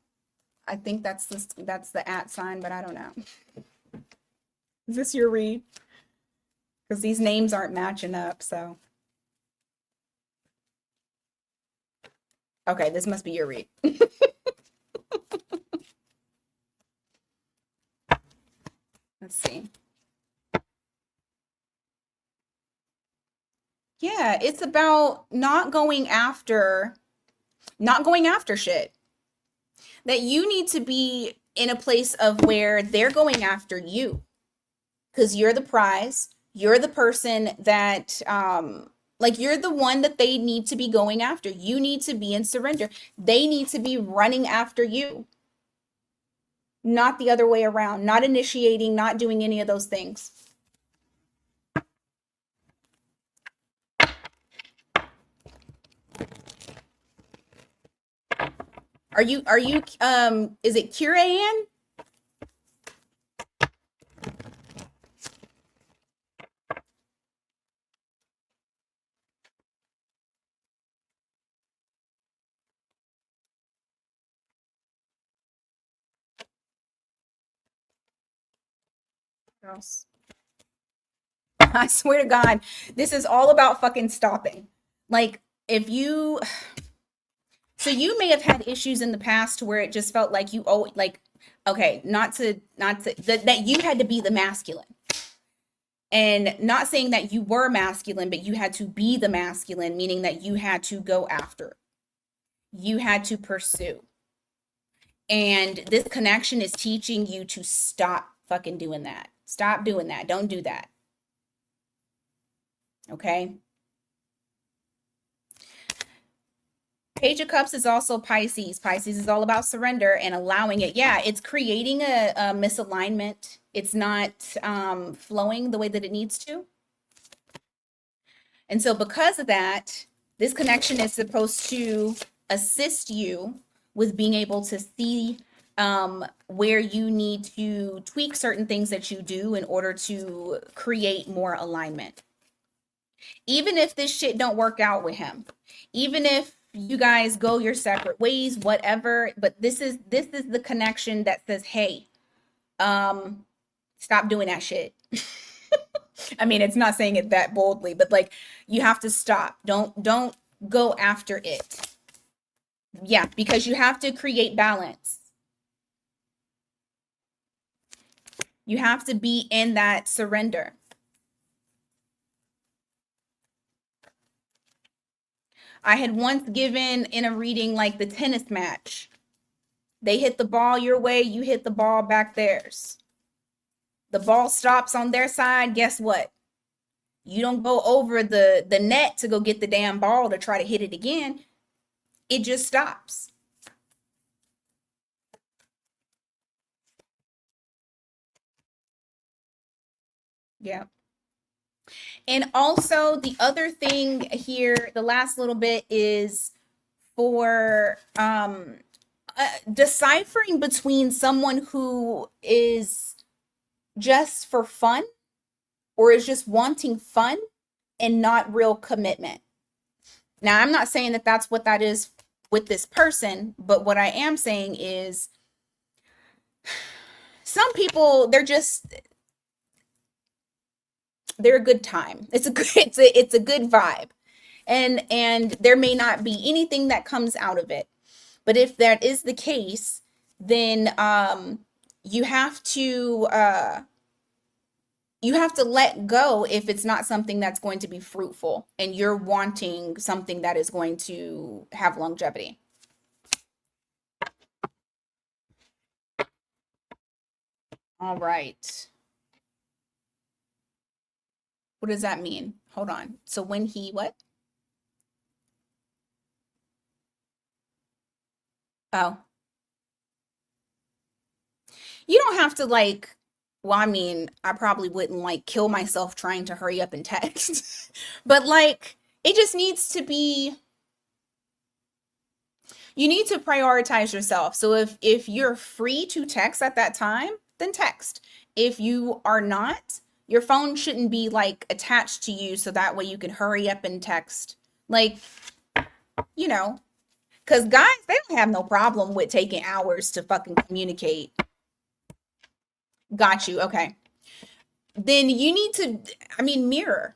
I think that's the @ sign, but I don't know. Is this your read? Because these names aren't matching up, so. Okay, this must be your read. Let's see. Yeah, it's about not going after shit. That you need to be in a place of where they're going after you. Because you're the prize. You're the person that like you're the one that they need to be going after. You need to be in surrender. They need to be running after you. Not the other way around. Not initiating, not doing any of those things. Are you is it Curayan? I swear to God, this is all about fucking stopping. Like, if you, so you may have had issues in the past where it just felt like you owe, like, okay, not to, that you had to be the masculine. And not saying that you were masculine, but you had to be the masculine, meaning that you had to go after, you had to pursue. And this connection is teaching you to stop fucking doing that. Stop doing that. Don't do that. Okay. Page of Cups is also Pisces. Pisces is all about surrender and allowing it. Yeah, it's creating a misalignment. It's not flowing the way that it needs to. And so because of that, this connection is supposed to assist you with being able to see where you need to tweak certain things that you do in order to create more alignment. Even if this shit don't work out with him, even if you guys go your separate ways, whatever, but this is the connection that says, hey, stop doing that shit. I mean, it's not saying it that boldly, but like you have to stop. Don't go after it. Yeah, because you have to create balance. You have to be in that surrender. I had once given in a reading like the tennis match. They hit the ball your way, you hit the ball back theirs. The ball stops on their side, guess what? You don't go over the net to go get the damn ball to try to hit it again. It just stops. Yeah. And also the other thing here, the last little bit is for deciphering between someone who is just for fun or is just wanting fun and not real commitment. Now, I'm not saying that that's what that is with this person, but what I am saying is some people, they're a good time. It's a good vibe. And there may not be anything that comes out of it. But if that is the case, then you have to you have to let go if it's not something that's going to be fruitful and you're wanting something that is going to have longevity. All right. What does that mean? Hold on. So when he what? Oh, you don't have to like, well, I mean, I probably wouldn't like kill myself trying to hurry up and text. But like it just needs to be, you need to prioritize yourself. So if you're free to text at that time, then text. If you are not, your phone shouldn't be like attached to you so that way you can hurry up and text. Like, you know, because guys, they don't have no problem with taking hours to fucking communicate. Got you. Okay. Then you need to, I mean, mirror.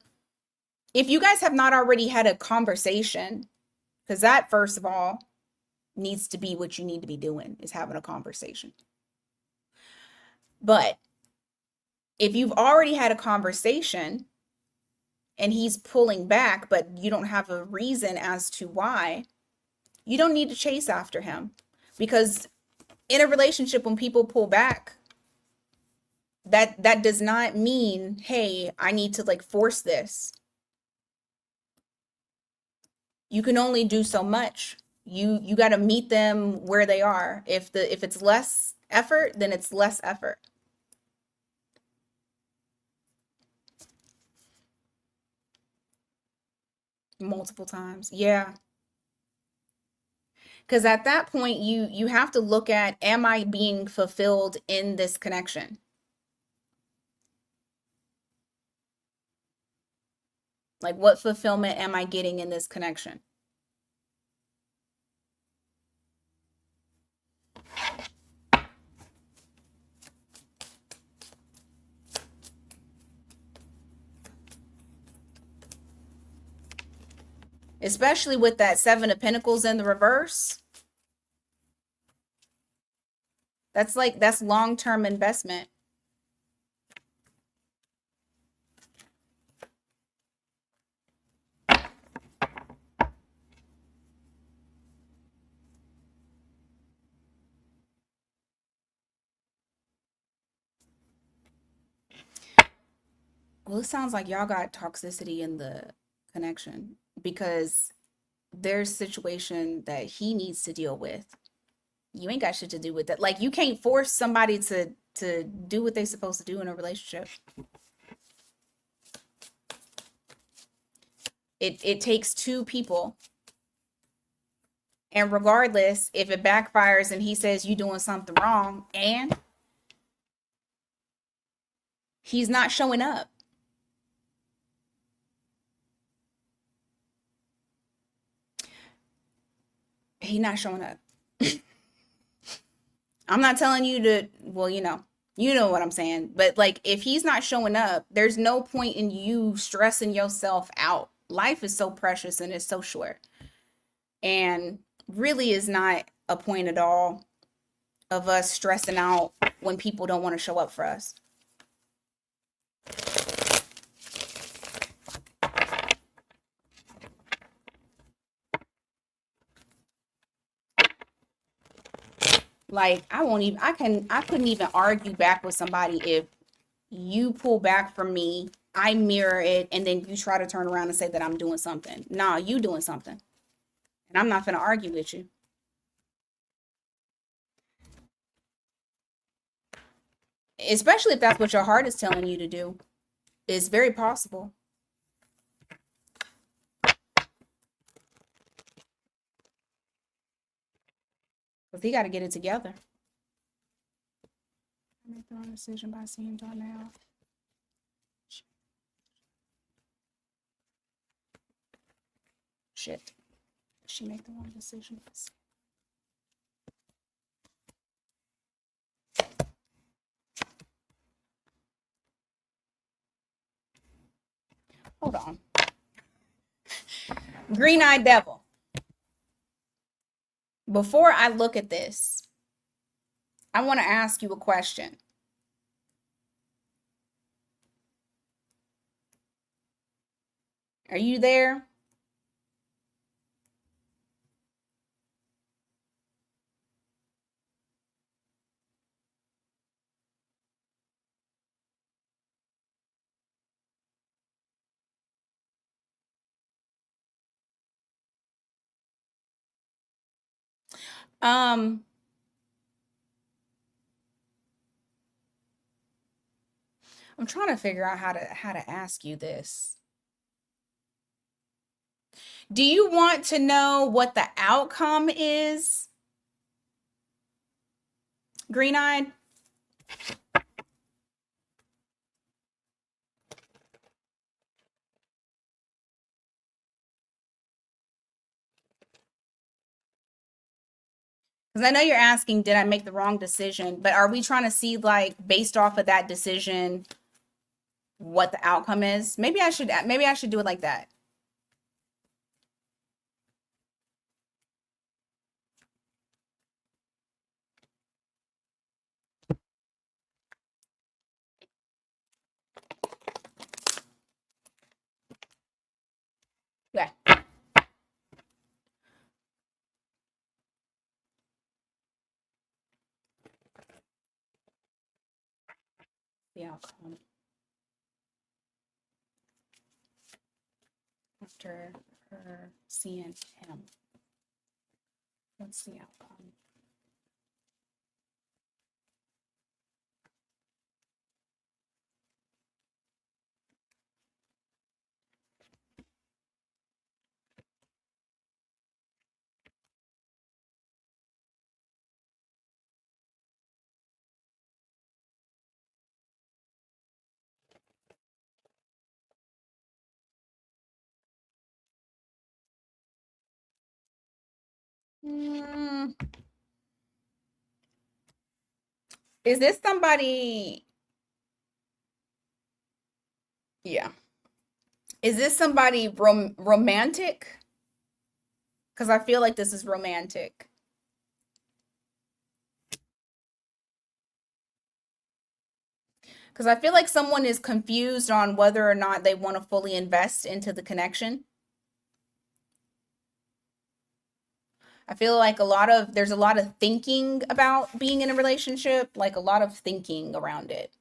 If you guys have not already had a conversation, because that, first of all, needs to be what you need to be doing is having a conversation. But if you've already had a conversation and he's pulling back, but you don't have a reason as to why, you don't need to chase after him. Because in a relationship, when people pull back, that does not mean, hey, I need to like force this. You can only do so much. You got to meet them where they are. If it's less effort, then it's less effort. Multiple times. Yeah. Because at that point you have to look at, am I being fulfilled in this connection? Like, what fulfillment am I getting in this connection? Especially with that Seven of Pentacles in the reverse. That's long-term investment. Well, it sounds like y'all got toxicity in the connection because there's situation that he needs to deal with. You ain't got shit to do with that. Like, you can't force somebody to do what they're supposed to do in a relationship. It takes two people. And regardless, if it backfires and he says you doing something wrong and he's not showing up. He's not showing up. I'm not telling you to, well, you know what I'm saying. But like, if he's not showing up, there's no point in you stressing yourself out. Life is so precious and it's so short. And really is not a point at all of us stressing out when people don't want to show up for us. Like, I couldn't even argue back with somebody if you pull back from me, I mirror it, and then you try to turn around and say that I'm doing something. Nah, you doing something. And I'm not gonna argue with you. Especially if that's what your heart is telling you to do. It's very possible. Because he got to get it together. I make the wrong decision by seeing Darnell. Shit. She make the wrong decision. Hold on. Green-eyed devil. Before I look at this, I want to ask you a question. Are you there? Um, I'm trying to figure out how to ask you this. Do you want to know what the outcome is? Green-eyed? Because I know you're asking, did I make the wrong decision? But are we trying to see, like, based off of that decision, what the outcome is? Maybe I should do it like that. Yeah. The outcome. After her seeing him. What's the outcome? Mm, is this somebody? Yeah. Is this somebody romantic? Because I feel like this is romantic. Because I feel like someone is confused on whether or not they want to fully invest into the connection. I feel like there's a lot of thinking about being in a relationship, like a lot of thinking around it.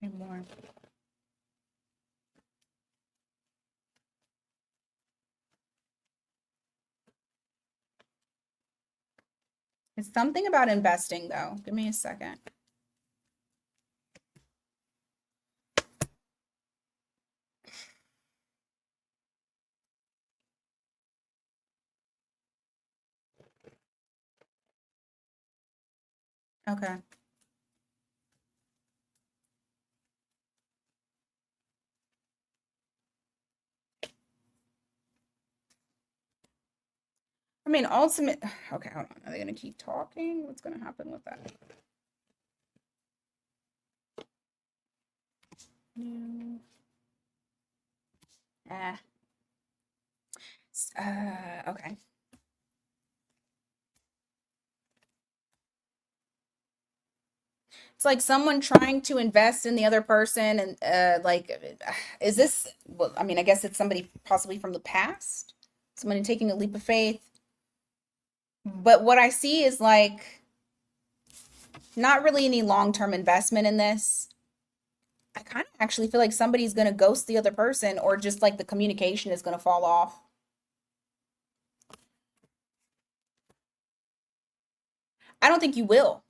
And more. It's something about investing though. Give me a second. Okay. I mean, ultimate. Okay, hold on. Are they gonna keep talking? What's gonna happen with that? No. Ah. Okay. It's like someone trying to invest in the other person, and is this? Well, I mean, I guess it's somebody possibly from the past. Somebody taking a leap of faith. But what I see is like not really any long-term investment in this. I kind of actually feel like somebody's going to ghost the other person or just like the communication is going to fall off. I don't think you will.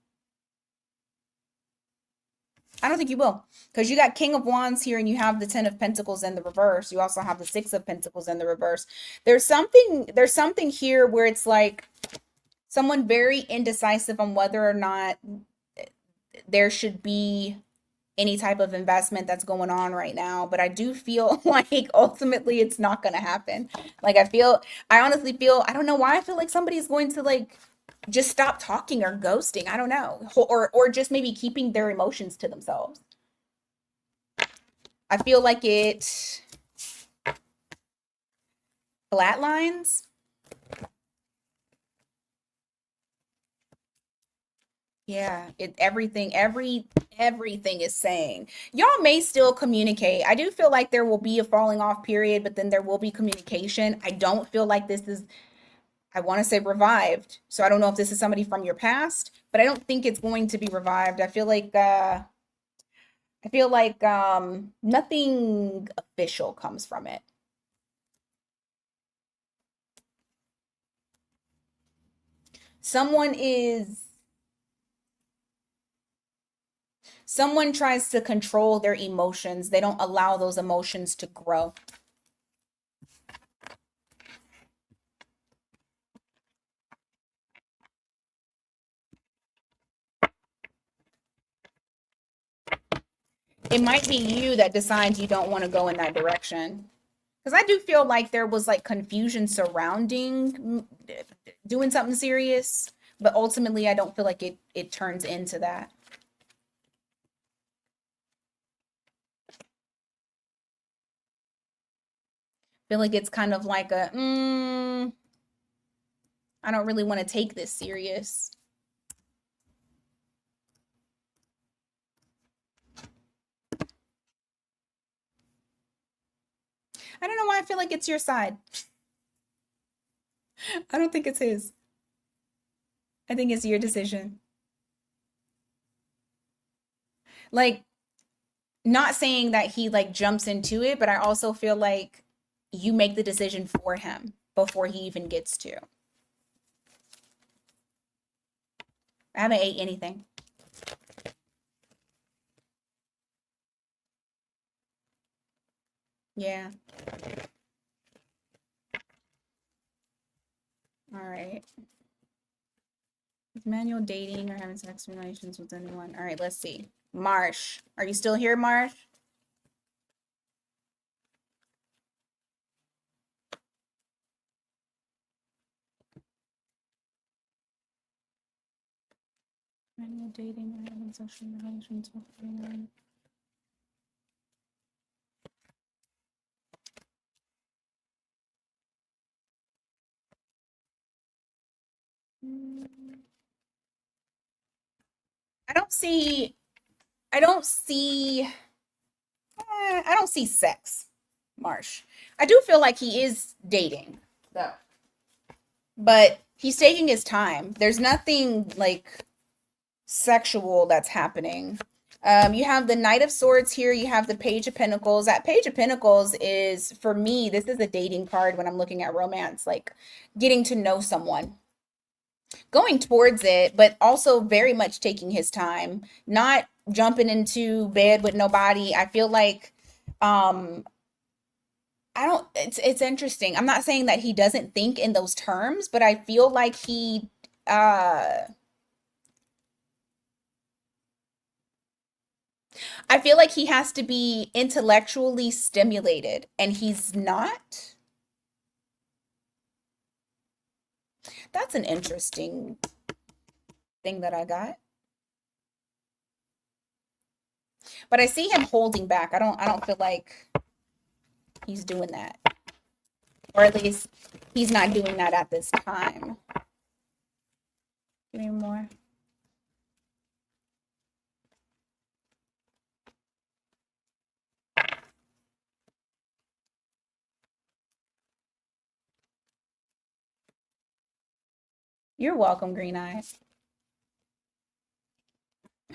I don't think you will. Because you got King of Wands here and you have the Ten of Pentacles in the reverse. You also have the Six of Pentacles in the reverse. There's something here where it's like someone very indecisive on whether or not there should be any type of investment that's going on right now, but I do feel like ultimately it's not going to happen. Like I honestly feel, I don't know why I feel like somebody's going to like just stop talking or ghosting. I don't know. Or just maybe keeping their emotions to themselves. I feel like it flatlines. Yeah, everything is saying. Y'all may still communicate. I do feel like there will be a falling off period, but then there will be communication. I don't feel like this is, I want to say revived. So I don't know if this is somebody from your past, but I don't think it's going to be revived. I feel like nothing official comes from it. Someone is Someone tries to control their emotions. They don't allow those emotions to grow. It might be you that decides you don't want to go in that direction. Because I do feel like there was like confusion surrounding doing something serious, but ultimately I don't feel like it turns into that. I feel like it's kind of like I don't really want to take this serious. I don't know why I feel like it's your side. I don't think it's his. I think it's your decision. Like, not saying that he like jumps into it, but I also feel like you make the decision for him before he even gets to. I haven't ate anything. Yeah. All right. Is manual dating or having sex relations with anyone? All right, let's see. Marsh. Are you still here, Marsh? Manual dating or having sexual relations with anyone? I don't see I don't see I don't see sex, Marsh. I do feel like he is dating, though. But he's taking his time. There's nothing like sexual that's happening. You have the Knight of Swords here. You have the Page of Pentacles. That Page of Pentacles is, for me, this is a dating card when I'm looking at romance, like getting to know someone, going towards it, but also very much taking his time, not jumping into bed with nobody. I feel like um I don't it's interesting. I'm not saying that he doesn't think in those terms, but I feel like uh I feel like he has to be intellectually stimulated and he's not. That's an interesting thing that I got. But I see him holding back. I don't feel like he's doing that. Or at least he's not doing that at this time. Give me more. You're welcome, Green Eyes.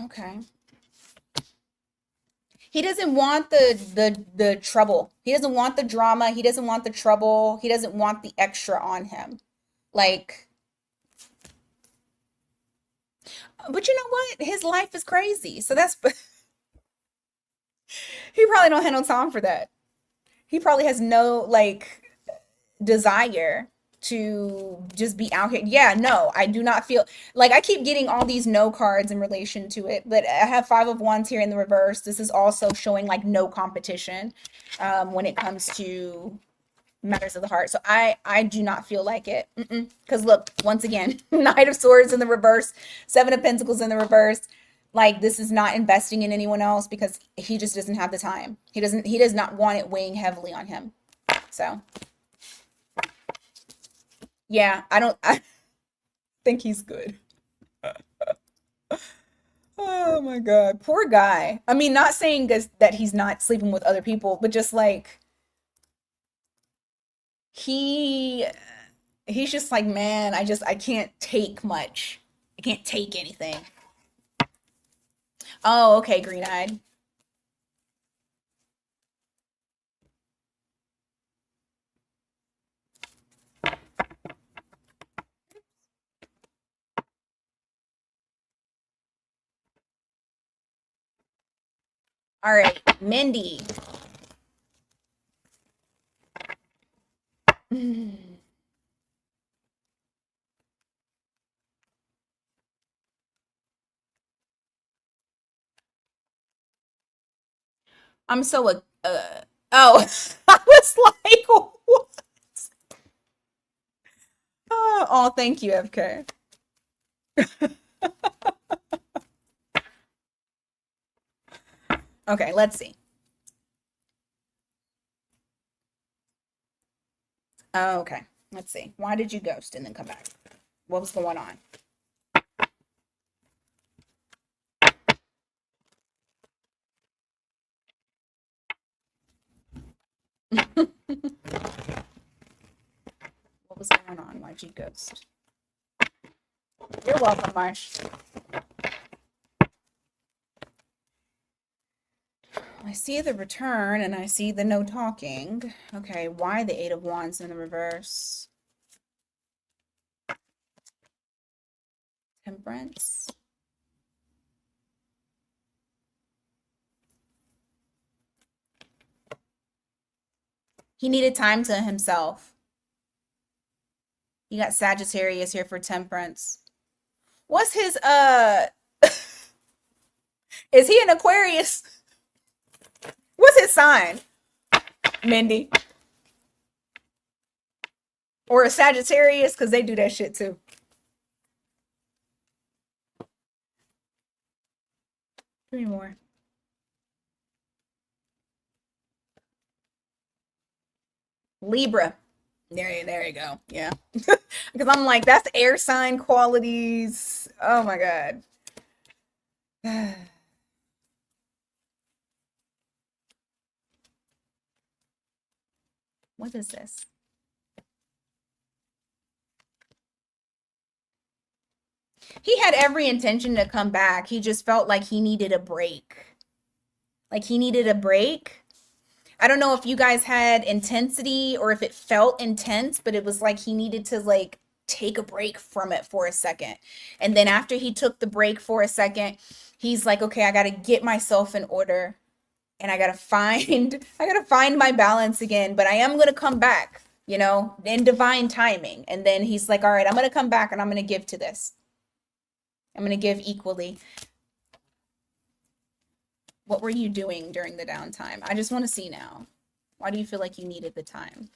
Okay. He doesn't want the trouble. He doesn't want the drama. He doesn't want the trouble. He doesn't want the extra on him. Like, but you know what? His life is crazy. So that's he probably don't have no time for that. He probably has no like desire to just be out here. Yeah, no, I do not feel like I keep getting all these no cards in relation to it, but I have Five of Wands here in the reverse. This is also showing like no competition when it comes to matters of the heart. So I do not feel like it. Because look, once again, Knight of Swords in the reverse, Seven of Pentacles in the reverse. Like this is not investing in anyone else because he just doesn't have the time. He does not want it weighing heavily on him. So yeah, I think he's good. Oh my God. Poor guy. I mean, not saying that he's not sleeping with other people, but just like he he's just like, man, I can't take much. I can't take anything. Oh, okay, green-eyed. All right, Mindy. I'm so oh, I was like, what? Oh, thank you, FK. Okay, let's see. Oh, okay, let's see. Why did you ghost and then come back? What was going on? What was going on? Why'd you ghost? You're welcome, Marsh. I see the return and I see the no talking. Okay, why the Eight of Wands in the reverse? Temperance. He needed time to himself. You got Sagittarius here for Temperance. What's his is he an Aquarius? What's his sign? Mindy. Or a Sagittarius, because they do that shit too. Three more. Libra. There you go. Yeah. Because I'm like, that's air sign qualities. Oh my God. What is this? He had every intention to come back. He just felt like he needed a break. Like he needed a break. I don't know if you guys had intensity or if it felt intense, but it was like he needed to like take a break from it for a second. And then after he took the break for a second, he's like, okay, I got to get myself in order and I got to find I got to find my balance again, but I am going to come back, you know, in divine timing. And then he's like, all right, I'm going to come back and I'm going to give to this. I'm going to give equally. What were you doing during the downtime? I just want to see now. Why do you feel like you needed the time?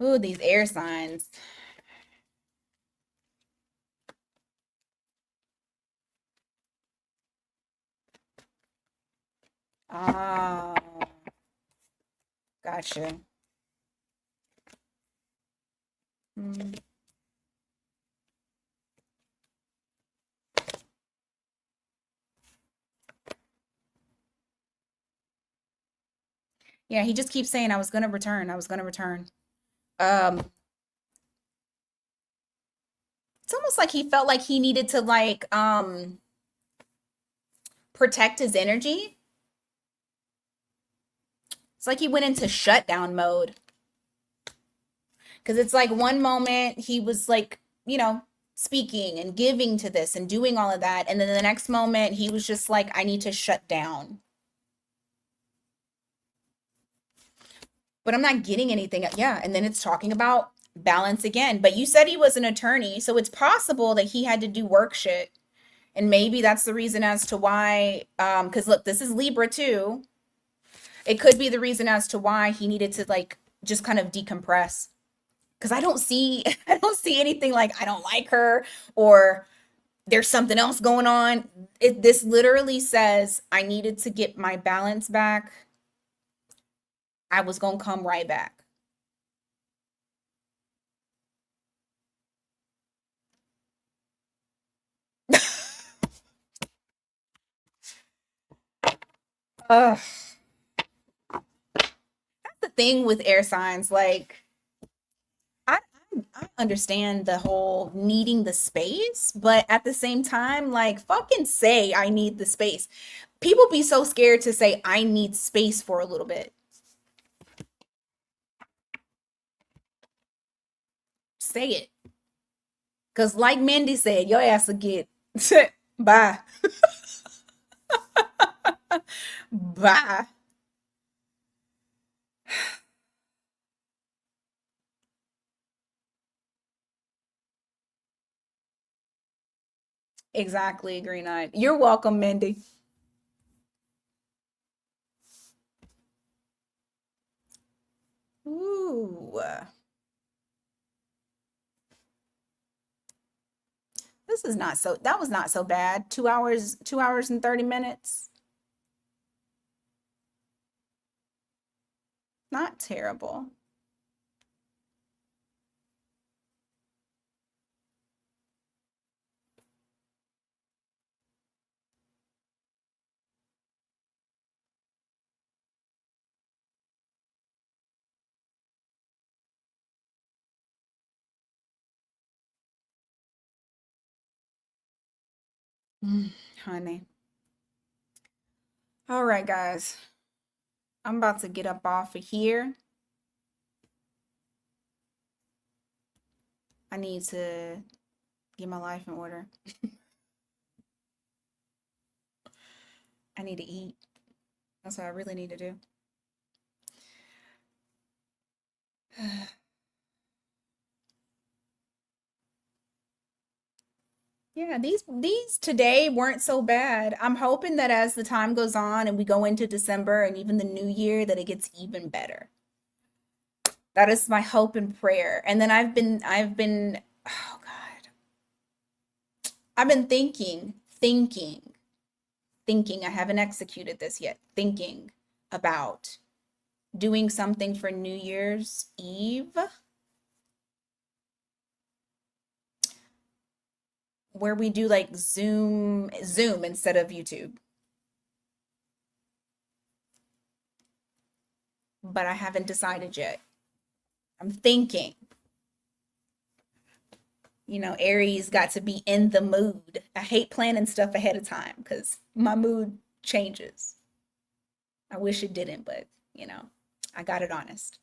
Ooh, these air signs. Ah, gotcha. Mm. Yeah, he just keeps saying, I was gonna return. I was gonna return. Um, it's almost like he felt like he needed to like protect his energy. It's like he went into shutdown mode. Because it's like one moment he was like, you know, speaking and giving to this and doing all of that. And then the next moment he was just like, I need to shut down. But I'm not getting anything. Yeah. And then it's talking about balance again. But you said he was an attorney. So it's possible that he had to do work shit. And maybe that's the reason as to why, because look, this is Libra too. It could be the reason as to why he needed to like just kind of decompress. Because I don't see, I don't see anything like I don't like her or there's something else going on. This literally says I needed to get my balance back. I was gonna come right back. Ugh. That's the thing with air signs. Like, I, I understand the whole needing the space, but at the same time, like, fucking say I need the space. People be so scared to say I need space for a little bit. Say it. Because, like Mindy said, your ass will get bye. Bye. Exactly, Green Eyed. You're welcome, Mindy. Ooh. This is not so, that was not so bad. 2 hours and 30 minutes. Not terrible. Honey. All right, guys. I'm about to get up off of here. I need to get my life in order. I need to eat. That's what I really need to do. Yeah, these today weren't so bad. I'm hoping that as the time goes on and we go into December and even the new year that it gets even better. That is my hope and prayer. And then I've been oh God. I've been thinking. I haven't executed this yet. Thinking about doing something for New Year's Eve where we do like Zoom instead of YouTube. But I haven't decided yet. I'm thinking. Aries got to be in the mood. I hate planning stuff ahead of time because my mood changes. I wish it didn't, but I got it honest.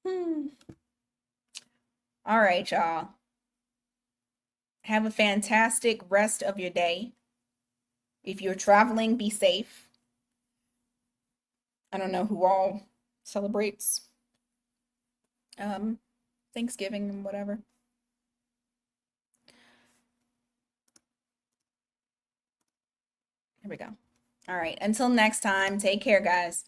Hmm. All right, y'all. Have a fantastic rest of your day. If you're traveling, be safe. I don't know who all celebrates um Thanksgiving and whatever. Here we go. All right. Until next time, take care, guys.